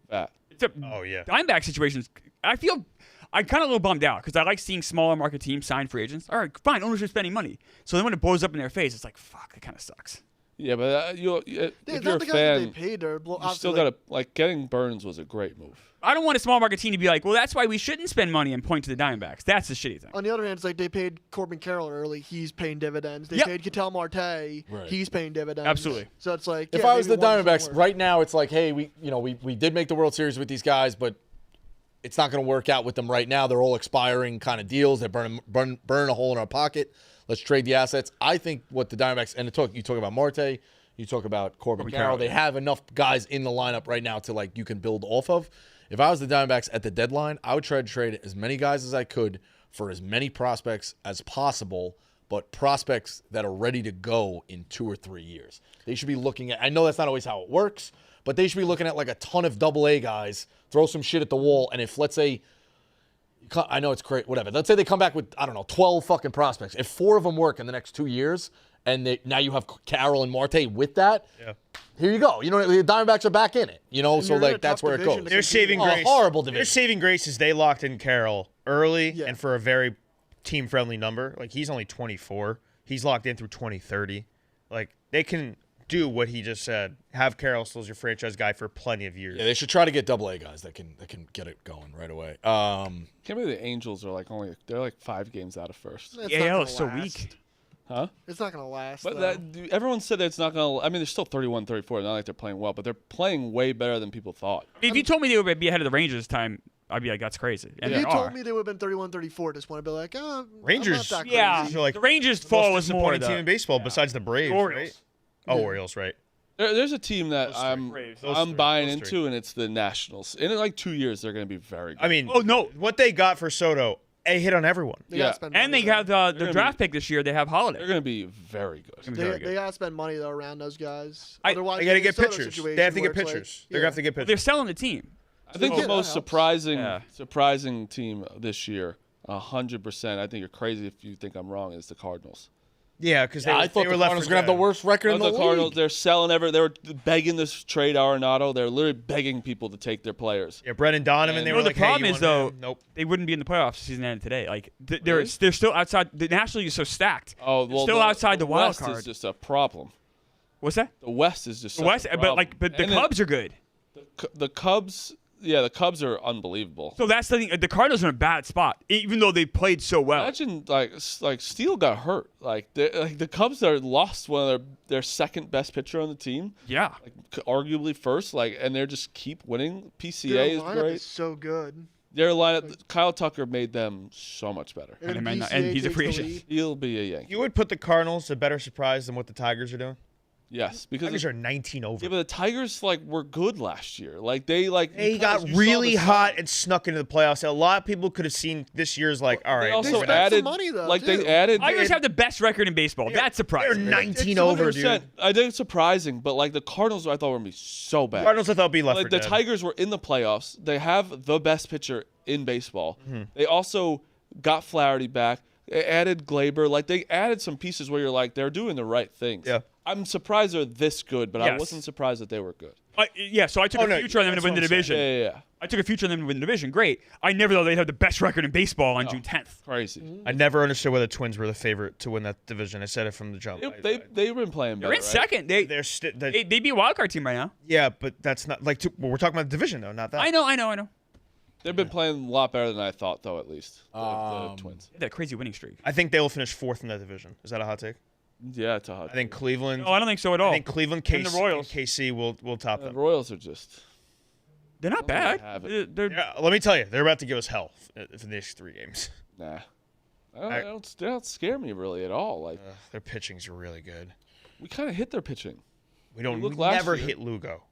S3: Fat.
S2: it's a
S4: Oh yeah.
S2: Diamondback situations. I'm kind of a little bummed out because I like seeing smaller market teams sign free agents. All right, fine, owners are spending money. So then when it blows up in their face, it's like fuck. It kind of sucks.
S3: Yeah, but if you're
S5: It's
S3: a
S5: not the guys that
S3: fan,
S5: they paid. They're
S3: you still got to getting Burns was a great move.
S2: I don't want a small market team to be like, well, that's why we shouldn't spend money and point to the Diamondbacks. That's the shitty thing.
S5: On the other hand, it's like they paid Corbin Carroll early. He's paying dividends. They
S2: Yep.
S5: paid Ketel Marte.
S1: Right.
S5: He's paying dividends.
S2: Absolutely.
S5: So it's like
S1: If
S5: yeah,
S1: I was the
S5: maybe one doesn't
S1: Diamondbacks
S5: work.
S1: right now, it's like, hey, we did make the World Series with these guys, but it's not going to work out with them right now. They're all expiring kind of deals. They're burning a hole in our pocket. Let's trade the assets. I think what the Diamondbacks you talk about Marte, you talk about Corbin Carroll. They have enough guys in the lineup right now to like you can build off of. If I was the Diamondbacks at the deadline, I would try to trade as many guys as I could for as many prospects as possible, but prospects that are ready to go in 2 or 3 years. They should be looking at, I know that's not always how it works, but they should be looking at like a ton of AA guys, throw some shit at the wall, and if, let's say, I know it's great, whatever. Let's say they come back with, 12 fucking prospects. If 4 of them work in the next 2 years, and now you have Carroll and Marte with that, here you go. The Diamondbacks are back in it. So
S5: you're in a
S1: like that's
S5: tough
S1: where it
S5: division
S1: goes.
S5: to
S4: They're saving grace.
S1: Horrible
S4: Their
S1: division.
S4: saving grace is they locked in Carroll early
S5: Yeah.
S4: and for a very team-friendly number. Like he's only 24. He's locked in through 2030. Like they can do what he just said. Have Carroll still as your franchise guy for plenty of years.
S1: Yeah, they should try to get AA guys that can get it going right away.
S3: Can't believe the Angels are they're like 5 games out of first.
S5: It's
S2: Yeah,
S5: not
S2: AL
S5: gonna
S2: is so
S5: last.
S2: weak.
S3: Huh?
S5: It's not going to last.
S3: But
S5: though.
S3: everyone said that it's not going to. I mean, they're still 31, 34. Not like they're playing well, but they're playing way better than people thought.
S2: If you told me they would be ahead of the Rangers this time, I'd be like, that's crazy. And
S5: If
S2: they
S5: you
S2: are.
S5: told me they would have been 31, 34, just want to be like,
S4: Rangers-
S5: I'm not that
S2: Yeah,
S5: crazy.
S4: They're like
S2: the Rangers
S4: the
S2: fall
S4: most
S2: is more
S4: disappointing
S2: the,
S4: team in baseball besides the Braves,
S2: Orioles.
S4: right? Oh, Orioles, right.
S3: There's a team that
S2: Braves.
S3: I'm buying into, and it's the Nationals. In like 2 years, they're going to be very good.
S4: I mean,
S2: Oh, no.
S4: what they got for Soto, a hit on everyone.
S5: They
S3: Yeah.
S5: gotta spend
S2: And
S5: money,
S2: they have
S3: They're
S2: the
S3: gonna
S2: draft
S3: be-
S2: pick this year. They have Holiday.
S3: They're going to be very good.
S2: Gonna be
S5: They,
S2: very good.
S5: they gotta spend money though around those guys.
S2: I-
S5: Otherwise,
S4: They got to
S5: you're in
S4: get
S5: a Soto
S4: pitchers.
S5: situation
S4: They have to
S5: where
S4: get
S5: it's like-
S4: pitchers. They're going to have to get
S2: They're
S4: pitchers.
S2: selling the team.
S3: I think
S5: Yeah,
S3: the
S5: that
S3: most
S5: helps.
S3: surprising team this year, 100%. I think you're crazy if you think I'm wrong. Is the Cardinals.
S4: Yeah, because
S1: I thought the Cardinals were going to have the worst record in the
S3: Cardinals,
S1: league.
S3: they're selling They were begging this trade Arenado. They're literally begging people to take their players.
S4: Yeah, Brendan Donovan. They
S3: You
S4: were
S2: know, the
S4: like,
S2: problem
S4: hey, you
S2: is,
S4: want
S2: though,
S4: him? Nope.
S2: They wouldn't be in the playoffs if the season ended today. Like they're
S3: Really?
S2: they're still outside. The National League is so stacked.
S3: Oh,
S2: They're
S3: well,
S2: still outside the wild
S3: West
S2: card.
S3: is just a problem.
S2: What's that?
S3: The West is just
S2: The
S3: such
S2: West,
S3: a problem.
S2: but the
S3: And then
S2: Cubs are good.
S3: the Cubs, yeah, the Cubs are unbelievable.
S2: So that's the thing. The Cardinals are in a bad spot, even though they played so well.
S3: Imagine like Steele got hurt. Like the Cubs are lost one of their second best pitcher on the team.
S2: Yeah.
S3: Like arguably first. and they just keep winning. PCA
S5: Their
S3: is
S5: lineup
S3: great.
S5: is so good.
S3: Their lineup, Kyle Tucker made them so much better.
S5: And,
S2: And
S5: BCA
S2: and he's a
S5: takes
S2: free
S5: the
S2: agent.
S5: lead.
S3: He'll be a Yankee.
S4: You would put the Cardinals a better surprise than what the Tigers are doing?
S3: Yes, because
S4: Tigers are 19 over.
S3: yeah, but the Tigers were good last year.
S4: They got really hot and snuck into the playoffs. A lot of people could have seen this year's like, all right.
S3: They also
S5: spent some
S3: added
S5: money, though,
S3: like
S5: too.
S3: they added.
S2: Tigers have the best record in baseball. That's
S4: They're
S2: surprising.
S4: 19 over, dude.
S3: 100%. I think it's surprising, but like the Cardinals, I thought were gonna be so bad.
S4: Cardinals, I thought, be left
S3: Like
S4: for
S3: the
S4: dead.
S3: Tigers were in the playoffs. They have the best pitcher in baseball.
S4: Mm-hmm.
S3: They also got Flaherty back. They added Glaber. Like they added some pieces where you're like they're doing the right things.
S4: Yeah.
S3: I'm surprised they're this good, but I
S2: Yes.
S3: wasn't surprised that they were good.
S2: Yeah, so I took
S4: Oh,
S2: a
S4: no,
S2: future on them to
S4: that's
S2: win
S4: what
S2: the
S4: I'm
S2: division.
S3: Yeah.
S2: I took a future on them to win the division. Great. I never thought they'd have the best record in baseball on June 10th.
S3: Crazy.
S4: I never understood why the Twins were the favorite to win that division. I said it from the jump.
S3: They've been playing better.
S2: They're in
S3: right?
S2: second. They'd be a wild card team right now.
S4: yeah, but that's not like we're talking about the division though, not that.
S2: I know.
S3: They've been playing a lot better than I thought, though. At least the Twins.
S2: That crazy winning streak.
S4: I think they will finish 4th in that division. Is that a hot take?
S3: Yeah, it's a hot.
S4: I think Cleveland.
S2: No, I don't think so at all.
S4: I think Cleveland,
S2: And the
S4: KC,
S2: Royals.
S4: KC will top
S3: The
S4: them.
S3: Royals are just.
S2: They're not
S3: I don't think
S2: bad.
S3: they have it.
S2: They're
S4: Yeah, let me tell you, they're about to give us hell for the next 3 games.
S3: Nah. They don't scare me really at all. Like
S4: Their pitching's really good.
S3: we kind of hit their pitching.
S4: We don't
S3: look
S4: we
S3: last
S4: never
S3: year.
S4: hit Lugo.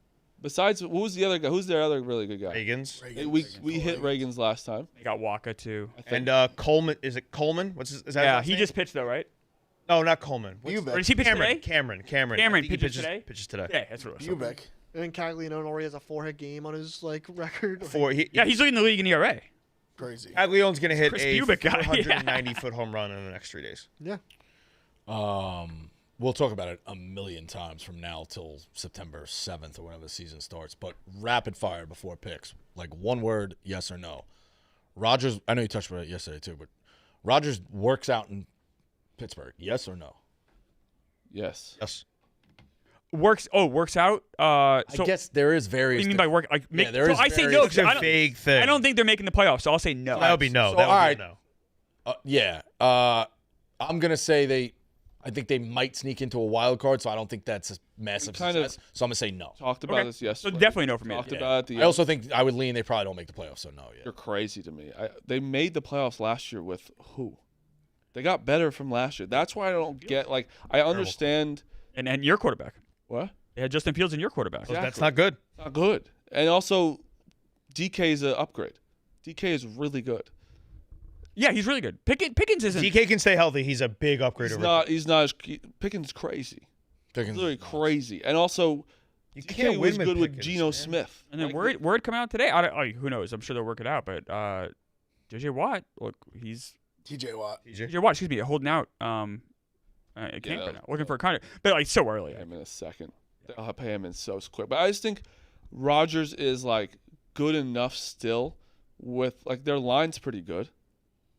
S3: Besides, what was the other guy? Who's their other really good guy?
S4: Reagans.
S3: We hit Reagan's last time.
S2: they got Waka too.
S4: And Coleman, is it Coleman? What's his? Is that his
S2: Yeah,
S4: last
S2: he
S4: name?
S2: just pitched though, right?
S4: No, not Coleman. What's-
S6: Ubek.
S2: Or does he pitch
S4: Cameron.
S2: today?
S4: Cameron.
S2: Cameron
S4: I think he
S2: pitches today?
S4: Pitches today.
S2: Yeah, that's what it was.
S6: Ubek.
S5: And then Caglianone already has a 4-hit game on his record.
S2: Yeah, he's leading the league in ERA.
S6: Crazy.
S4: Caglione's going to hit
S2: Chris
S4: a
S2: Bubic guy,
S4: 490-foot home run in the next 3 days.
S5: Yeah.
S1: We'll talk about it a million times from now till September 7th or whenever the season starts. But rapid fire before picks, like one word, yes or no. Rogers, I know you touched on it yesterday too, but Rogers works out in Pittsburgh, yes or no?
S3: Yes.
S4: Yes.
S2: Works out. So
S1: I guess there is various.
S2: what do you mean by work? Like,
S1: Yeah, there is
S2: I say
S1: very-
S2: no.
S4: It's
S2: 'cause
S4: a
S2: I don't,
S4: vague thing.
S2: I don't think they're making the playoffs, so I'll say no.
S4: That would be no.
S1: So,
S4: That would
S1: all
S4: be
S1: right.
S4: a no.
S1: Yeah. I'm gonna say I think they might sneak into a wild card, so I don't think that's a massive
S3: kind of
S1: success. So I'm gonna say no.
S3: Talked about
S2: Okay.
S3: this
S2: So
S3: yesterday.
S2: definitely no for me.
S3: Talked
S2: Yeah.
S3: about it. At the
S1: I also think I would lean they probably don't make the playoffs, so no. Yeah.
S3: You're crazy to me. They made the playoffs last year with who? They got better from last year. That's why I don't get like I understand
S2: And your quarterback.
S3: what?
S2: They had Justin Fields in your quarterback.
S3: Exactly.
S4: That's not good.
S3: Not good. And also DK is an upgrade. DK is really good.
S2: Yeah, he's really good. Pickens isn't.
S4: DK can stay healthy. He's a big upgrade.
S3: He's not as Pickens crazy.
S1: Pickens-
S3: Literally crazy. And also
S4: You
S3: DK
S4: can't
S3: was
S4: win with
S3: good with
S4: Pickens,
S3: Geno
S4: man.
S3: Smith.
S2: And then
S3: Like,
S2: word come out today. Who knows? I'm sure they'll work it out. But JJ Watt, look, he's
S6: TJ Watt.
S2: JJ Watt. Excuse me, holding out. At camp right now, looking for a contract, but like so early.
S3: pay him in a second. I'll pay him in so quick. But I just think Rodgers is like good enough still with like their line's pretty good.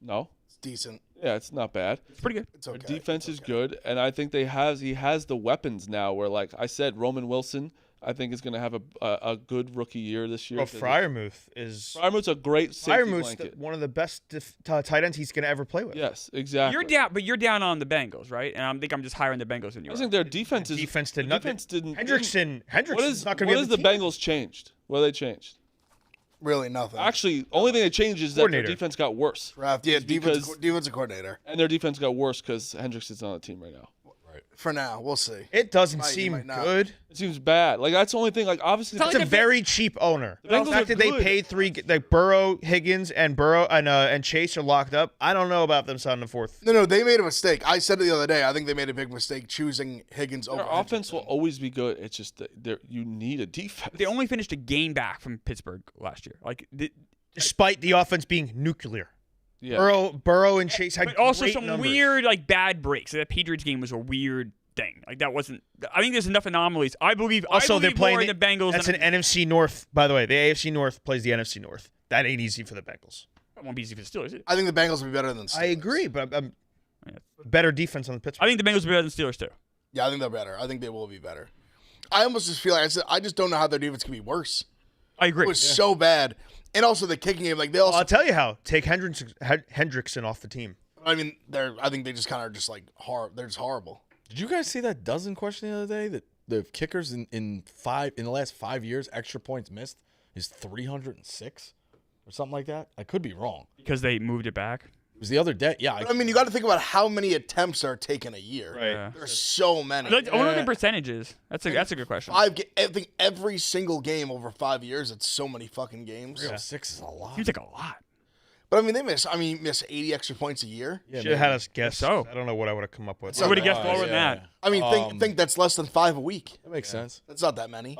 S3: No?
S6: It's decent.
S3: Yeah, it's not bad.
S2: It's pretty good.
S6: It's okay.
S3: Their defense is good, and I think he has the weapons now. Where, like I said, Roman Wilson, I think is going to have a good rookie year this year.
S4: Bro, Freiermuth's
S3: a great safety
S4: Freiermuth's
S3: blanket.
S4: One of the best tight ends he's going to ever play with.
S3: Yes, exactly.
S2: You're down on the Bengals, right? And I think I'm just higher on the Bengals than you.
S3: I think their defense didn't.
S4: Hendrickson's not going to be.
S3: What has the Bengals changed? What have they changed?
S6: Really nothing.
S3: Actually, only thing they changed is that their defense got worse.
S6: Defensive coordinator.
S3: And their defense got worse because Hendrickson's on the team right now.
S6: Right. For now, we'll see.
S4: It doesn't seem good.
S3: It seems bad. Like that's the only thing. Like obviously,
S4: it's a very cheap owner. The fact that they paid Burrow, Higgins, and Chase are locked up. I don't know about them signing the fourth.
S6: No, they made a mistake. I said it the other day. I think they made a big mistake choosing Higgins over.
S3: Their offense will always be good. It's just that you need a defense.
S2: They only finished a game back from Pittsburgh last year.
S4: Despite the offense being nuclear.
S3: Yeah.
S4: Burrow and Chase had
S2: also
S4: great
S2: some
S4: numbers.
S2: weird bad breaks. That Patriots game was a weird thing. Like that wasn't. I think there's enough anomalies. I believe.
S4: They're playing
S2: more in the Bengals.
S4: That's an NFC North, by the way. The AFC North plays the NFC North. That ain't easy for the Bengals.
S2: It won't be easy for the Steelers. Is it?
S6: I think the Bengals will be better than the Steelers.
S4: I agree, but better defense on the Pittsburgh.
S2: I think the Bengals will be better than the Steelers too.
S6: Yeah, I think they're better. I think they will be better. I almost just feel like I just don't know how their defense can be worse.
S2: I agree.
S6: It was so bad. And also the kicking game, like they also.
S4: I'll tell you how. Take Hendrickson off the team.
S6: I mean, I think they just kind of just like they're just horrible.
S1: Did you guys see that dozen question the other day that the kickers in the last 5 years extra points missed is 306 or something like that? I could be wrong
S2: because they moved it back.
S1: It was the other day. Yeah,
S6: I mean, you got to think about how many attempts are taken a year.
S2: Right. Yeah.
S6: There's so many.
S2: I wonder what the percentage is. That's a good question.
S6: I think every single game over 5 years, it's so many fucking games.
S1: 306 is a lot.
S2: Seems like a lot.
S6: But I mean, they miss 80 extra points a year.
S4: Yeah, should have had us guess. I don't know what I would have come up with.
S2: I would have guessed lower than that.
S6: I mean, think that's less than 5 a week.
S1: That makes sense.
S6: That's not that many.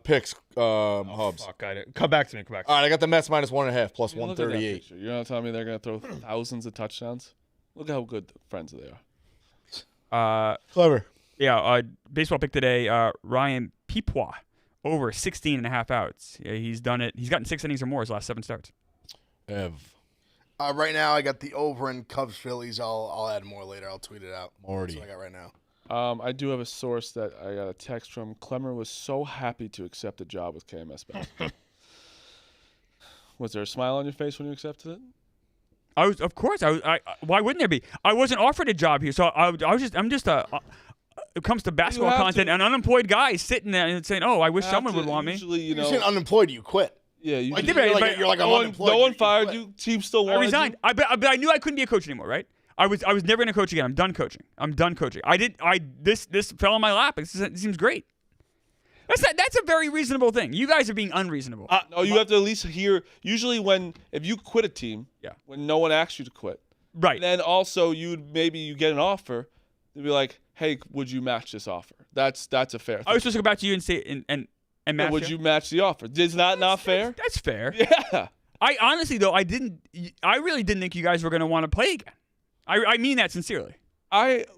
S1: Picks, Hubs.
S4: Fuck, come back to me.
S1: All right, I got the Mets minus 1.5 plus 138.
S3: You're not telling me they're going to throw thousands of touchdowns? Look how good friends they
S2: are.
S1: Clever.
S2: Yeah, baseball pick today, Ryan Peepois, over 16.5 outs. Yeah, he's done it. He's gotten 6 innings or more his last 7 starts.
S1: Ev.
S6: Right now, I got the over in Cubs Phillies. I'll add more later. I'll tweet it out.
S1: Morty.
S6: That's what I got right now.
S3: I do have a source that I got a text from. Clemmer was so happy to accept a job with KMS Basketball. Was there a smile on your face when you accepted it?
S2: I was, of course. I why wouldn't there be? I wasn't offered a job here, so I'm just a. It comes to basketball content, an unemployed guy sitting there and saying, "Oh, I wish someone would want me."
S3: Usually,
S6: you're saying unemployed, you quit.
S3: Yeah,
S6: you're like I'm unemployed.
S3: No one fired you. Team still wanted
S2: I resigned. But I knew I couldn't be a coach anymore, right? I was never going to coach again. I'm done coaching. This fell on my lap. It seems great. That's a very reasonable thing. You guys are being unreasonable.
S3: No, you have to at least hear. Usually, if you quit a team, when no one asks you to quit,
S2: right?
S3: Then also you get an offer, they'd be like, "Hey, would you match this offer?" That's a fair thing.
S2: I was supposed to go back to you and say and match.
S3: Would you match the offer? Is that not fair?
S2: That's fair.
S3: Yeah.
S2: I honestly though I really didn't think you guys were going to want to play again. I mean that sincerely.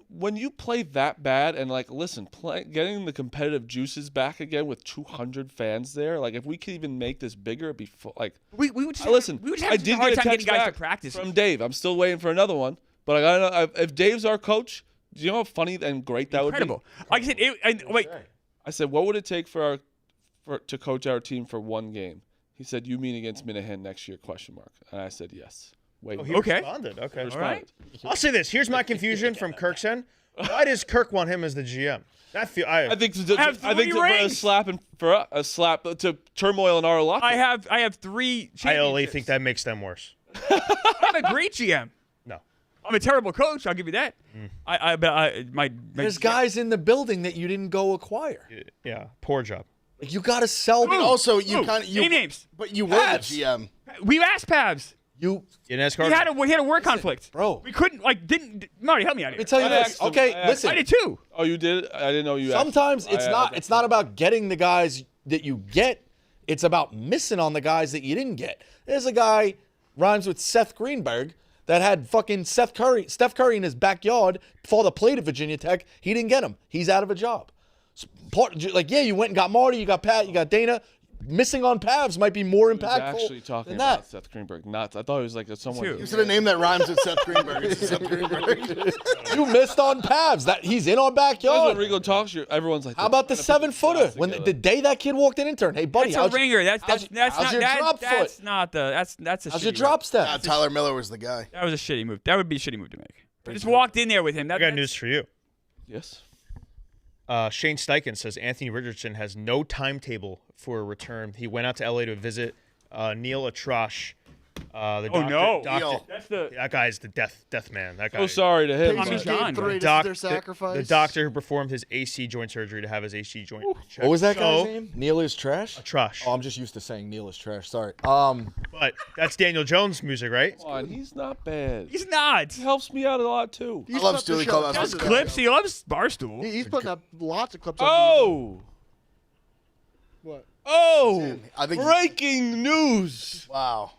S3: When you play that bad and getting the competitive juices back again with 200 fans there, like if we could even make this bigger, it'd be
S2: we would just
S3: listen.
S2: We would have
S3: I did
S2: a hard
S3: get a
S2: time
S3: text
S2: getting guys to
S3: back
S2: practice
S3: from Dave. I'm still waiting for another one, but I gotta know if Dave's our coach. Do you know how funny and great that would be?
S2: Incredible. Like I said, wait.
S3: I said, what would it take to coach our team for one game? He said, "You mean against Minahan next year?" ? And I said, "Yes." Wait.
S4: He responded. Okay.
S2: All right.
S4: I'll say this. Here's my confusion from Kirkson. Why does Kirk want him as the GM?
S3: I think for a slap to turmoil in our locker.
S2: I have 3 championships.
S4: I only think that makes them worse.
S2: I'm a great GM.
S4: No.
S2: I'm a terrible coach. I'll give you that.
S1: There's guys in the building that you didn't go acquire.
S4: Yeah. Poor job.
S1: Like you got to sell.
S2: Ooh.
S6: Also, you
S2: Name names.
S6: But you were the GM.
S2: We asked Pavs.
S1: You
S4: didn't ask
S2: we had a work conflict,
S1: bro.
S2: We couldn't Marty, help me out here.
S1: Let me tell you this. Okay, listen.
S2: I did too.
S3: Oh, you did? I didn't know you.
S1: Sometimes it's not about getting the guys that you get. It's about missing on the guys that you didn't get. There's a guy rhymes with Seth Greenberg that had fucking Steph Curry in his backyard for the plate at Virginia Tech. He didn't get him. He's out of a job. You went and got Marty, you got Pat, you got Dana. missing on Pavs might be more
S3: I was
S1: impactful
S3: actually talking
S1: than
S3: about
S1: that.
S3: Seth Greenberg. Not. I thought it was like someone.
S2: Who?
S6: You said a name that rhymes with Seth Greenberg. It's Seth Greenberg.
S1: You missed on Pavs. That he's in our
S3: When
S1: backyard.
S3: Rico talks, everyone's like,
S1: How about the 7-footer? When the day that kid walked in intern, hey buddy,
S2: That's a ringer. That's
S1: how's
S2: not
S1: your
S2: that,
S1: drop
S2: that's
S1: foot?
S2: not the that's a
S1: How's
S2: shitty
S1: your
S2: move.
S1: drop step?
S6: Tyler Miller was the guy.
S2: That was a shitty move. That would be a shitty move to make. I just walked in there with him.
S4: I got news for you.
S3: yes.
S4: Shane Steichen says Anthony Richardson has no timetable for a return. He went out to LA to visit Neil Atrash.
S2: No.
S6: Neil.
S2: That's the
S4: That guy's the death man. That guy.
S3: So sorry to him.
S2: Tommy
S3: but-
S2: John.
S5: Game 3, this
S4: Doc-
S5: is their sacrifice.
S4: The doctor who performed his AC joint surgery to have his AC joint checked.
S1: What was that guy's
S4: So,
S1: name? Neil is trash.
S4: Atrash.
S1: Oh, I'm just used to saying Neil is trash. Sorry.
S4: But that's Daniel Jones' music, right?
S3: Come on, he's not bad.
S2: He's not.
S3: He helps me out a lot too.
S5: He's
S6: I love
S5: put the
S6: Steely
S5: show
S6: Clubhouse.
S5: together.
S6: That's
S2: Clips. He loves Barstool.
S5: He's putting up lots of clips. On
S3: Oh,
S5: what?
S3: oh!
S6: I think-
S3: Breaking news.
S6: Wow.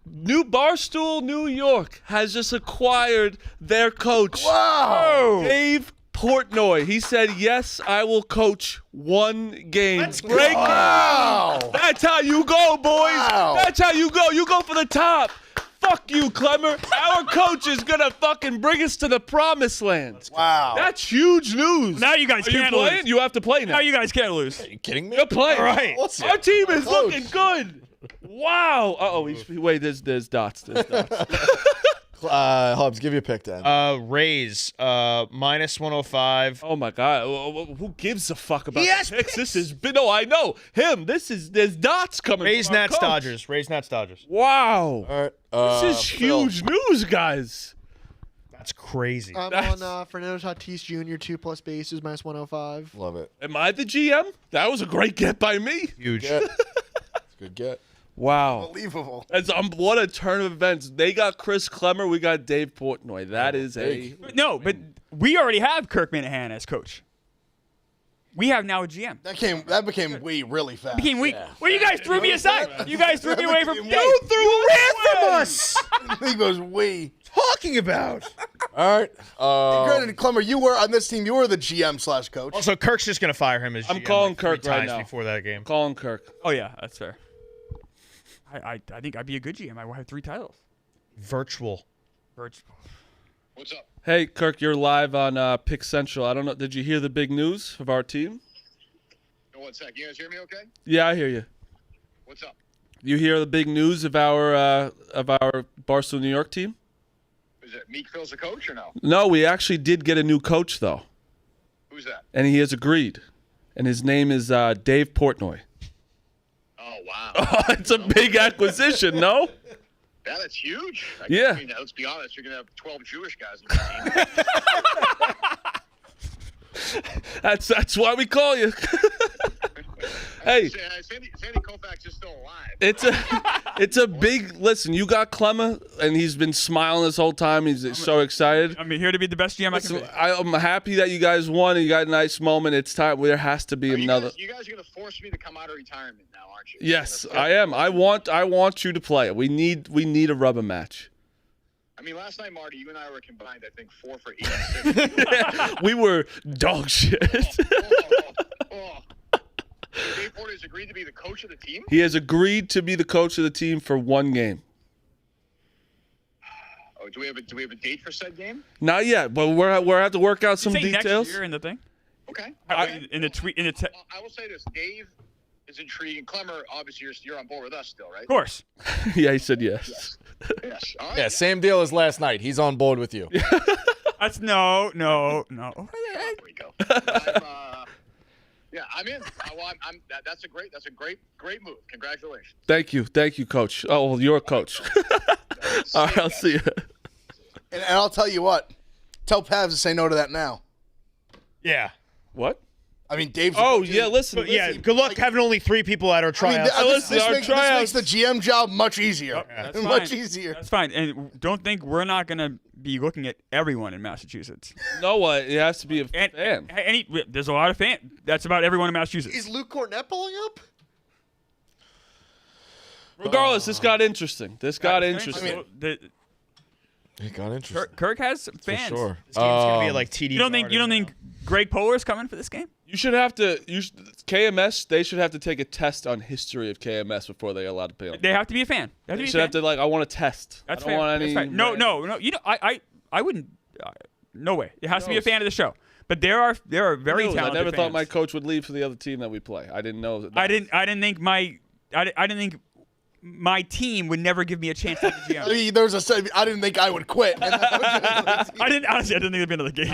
S3: New Barstool, New York has just acquired their coach.
S6: Wow.
S3: Dave Portnoy. He said, "Yes, I will coach one game." Breaking.
S6: Wow.
S3: That's how you go, boys.
S6: Wow.
S3: That's how you go. You go for the top. Fuck you, Clemmer. Our coach is gonna fucking bring us to the promised land.
S6: Wow.
S3: That's huge news.
S2: Now you guys
S3: Are you
S2: can't
S3: playing?
S2: lose.
S3: You have to play now.
S2: Now you guys can't lose.
S1: Are you kidding me?
S3: You're playing.
S4: All right.
S3: Our team is
S1: Coach.
S3: looking good. Wow. Wait. There's dots. There's dots.
S1: Hobbs, give you a pick then.
S4: Rays minus 105.
S3: Oh my God. Who gives a fuck about
S4: He
S3: the
S4: has
S3: picks? This is. No, I know him. There's dots coming.
S4: Rays
S3: from our
S4: Nats
S3: coach.
S4: Dodgers. Rays Nats Dodgers.
S3: Wow.
S1: All right.
S3: This is
S1: Phil.
S3: huge news, guys.
S4: That's crazy.
S5: I'm
S3: That's-
S5: on Fernando Tatis Jr. 2+ bases minus 105.
S1: Love it.
S3: Am I the GM? That was a great get by me.
S4: Huge.
S1: Get. It's a good get.
S3: Wow.
S6: Unbelievable.
S3: What a turn of events. They got Chris Clemmer. We got Dave Portnoy. That is
S1: big.
S2: No, but we already have Kirk Minahan as coach. We have now a GM.
S6: That became really fast.
S2: Became weak. Well, you guys threw me aside. You guys threw me away from.
S6: You
S4: Ran from us.
S6: He goes, we.
S4: Talking about.
S1: All right.
S6: Granted, Clemmer, you were on this team. You were the GM/coach.
S4: Also, Kirk's just gonna fire him as GM.
S3: I'm calling
S4: like 3
S3: Kirk right
S4: times
S3: now.
S4: before that game.
S3: Colin Kirk.
S2: Oh yeah, that's fair. I think I'd be a good GM. I will have 3 titles.
S4: Virtual.
S2: Virtual.
S9: What's up?
S3: Hey, Kirk, you're live on Pick Central. I don't know. Did you hear the big news of our team?
S9: One sec. You guys hear me okay?
S3: Yeah, I hear you.
S9: What's up?
S3: You hear the big news of our Barstool New York team?
S9: Is it Meek Phil's the coach or no?
S3: No, we actually did get a new coach though,
S9: Who's that?
S3: and he has agreed. And his name is Dave Portnoy.
S9: Oh, wow.
S3: It's a big acquisition, no?
S9: Yeah, that's huge.
S3: Yeah.
S9: I mean, let's be honest. You're going to have 12 Jewish guys on your team.
S3: That's why we call you. Hey.
S9: Sandy Koufax is still alive.
S3: It's a big listen. You got Clemmer, and he's been smiling this whole time. He's so excited.
S2: I'm here to be the best GM I can
S3: Listen,
S2: be.
S3: I'm happy that you guys won and you got a nice moment. It's time. There has to be another.
S9: You guys are going to force me to come out of retirement now, aren't you?
S3: Yes, I am. I want you to play. We need a rubber match.
S9: I mean, last night, Marty, you and I were combined, I think, 4 for 86.
S3: We were dog shit.
S9: Oh. Dave Porter's agreed to be the coach of the team?
S3: He has agreed to be the coach of the team for one game.
S9: Oh, do we have a date for said game?
S3: Not yet, but we're have to work out some
S2: Say
S3: details.
S2: next year in the thing.
S9: Okay.
S2: In the tweet.
S9: Well, I will say this. Dave is intrigued. And Clemmer, obviously, you're on board with us still, right?
S2: Of course.
S3: Yeah, he said yes.
S9: Yes. All right.
S1: Yeah, same deal as last night. He's on board with you.
S2: That's no.
S9: Rico. Yeah, I'm in. Well, that's a great move. Congratulations.
S3: Thank you, Coach. Oh, well, you're a coach. All right, I'll see you.
S6: And I'll tell you what. Tell Pavs to say no to that now.
S4: Yeah.
S3: What?
S6: I mean, Dave's.
S3: Oh yeah, listen.
S4: But yeah, good luck having only 3 people at our
S6: I mean,
S4: tryouts.
S6: this
S3: our
S6: makes
S3: tryouts-
S6: the GM job much easier.
S2: That's
S6: Much
S2: fine.
S6: easier.
S2: That's fine. And don't think we're not gonna be looking at everyone in Massachusetts.
S3: No, what? It has to be a fan.
S2: There's a lot of fans. That's about everyone in Massachusetts.
S5: Is Luke Cornett pulling up?
S3: Regardless, this got interesting. This got interesting.
S1: It got interesting.
S2: Kirk has
S1: For
S2: fans.
S1: sure.
S4: This game's gonna be like TD.
S2: You don't think Greg Polar's coming for this game?
S3: You should have to. KMS. They should have to take a test on history of KMS before they're allowed to play on.
S2: They have to be a fan.
S3: They should have to I want to test.
S2: That's
S3: I don't
S2: fair.
S3: want any.
S2: That's fair. No. You know, I wouldn't. No way. It has to be a fan of the show. But there are very talented
S3: I never
S2: fans.
S3: thought my coach would leave for the other team that we play. I didn't know.
S2: I didn't think my team would never give me a chance to be the GM.
S6: I mean, I didn't think I would quit.
S2: I didn't think there'd be another game.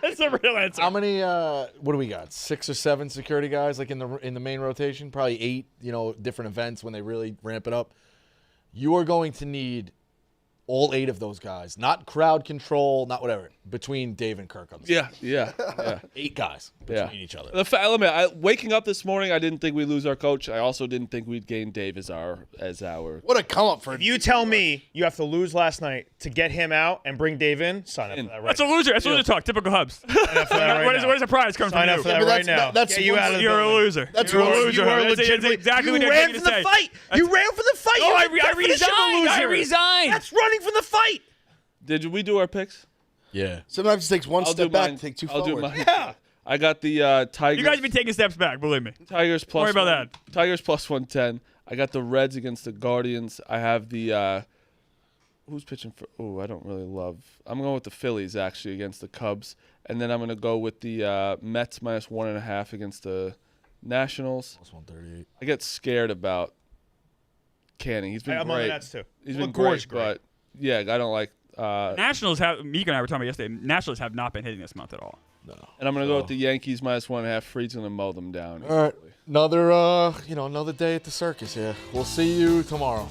S2: That's a real answer.
S1: How many? What do we got? 6 or 7 security guys, like in the main rotation. Probably 8. Different events when they really ramp it up. You are going to need all 8 of those guys, not crowd control, not whatever, between Dave and Kirk on the stage.
S3: Yeah.
S1: 8 guys between each other.
S3: Waking up this morning, I didn't think we'd lose our coach. I also didn't think we'd gain Dave as our.
S6: What a come up for.
S4: If you tell me you have to lose last night to get him out and bring Dave in, sign up for that right
S2: That's a loser. That's loser talk. Typical Hubs.
S4: Where
S2: does the prize come
S4: Sign
S2: from?
S4: up for that right now.
S6: That's
S4: Get you out of the
S2: You're a
S4: building.
S2: loser.
S6: That's
S2: You're a
S6: wrong.
S2: loser.
S4: You are
S2: That's
S4: legitimately.
S2: exactly
S4: You
S2: what you're
S4: ran
S2: going
S4: for
S2: to
S4: the
S2: say.
S4: fight. You ran for the fight.
S2: Oh,
S4: You're
S2: I
S4: the definition of a
S2: resigned. I
S4: loser.
S2: resigned.
S4: That's running from the fight.
S3: Did we do our picks?
S1: Yeah.
S6: Sometimes it takes one
S3: I'll
S6: step
S3: do
S6: back,
S3: mine.
S6: take 2
S3: I'll do
S6: forward.
S3: mine.
S4: Yeah.
S3: I got the Tigers.
S2: You guys have been taking steps back, believe me.
S3: Tigers plus.
S2: Don't worry about that.
S3: Tigers plus 110. I got the Reds against the Guardians. I have the. Who's pitching for? Oh, I don't really love. I'm going with the Phillies actually against the Cubs, and then I'm going to go with the Mets minus 1.5 against the Nationals.
S1: Plus 138.
S3: I get scared about Canning. He's been
S4: I'm
S3: great.
S4: on the Nets too.
S3: He's
S4: Well,
S3: been
S4: Gore's
S3: great, but yeah, I don't like.
S2: Nationals have. Meek and I were talking about yesterday. Nationals have not been hitting this month at all.
S1: No.
S3: And I'm going to go with the Yankees minus 1.5. Freed's going to mow them down.
S1: All right. Another day at the circus here. We'll see you tomorrow.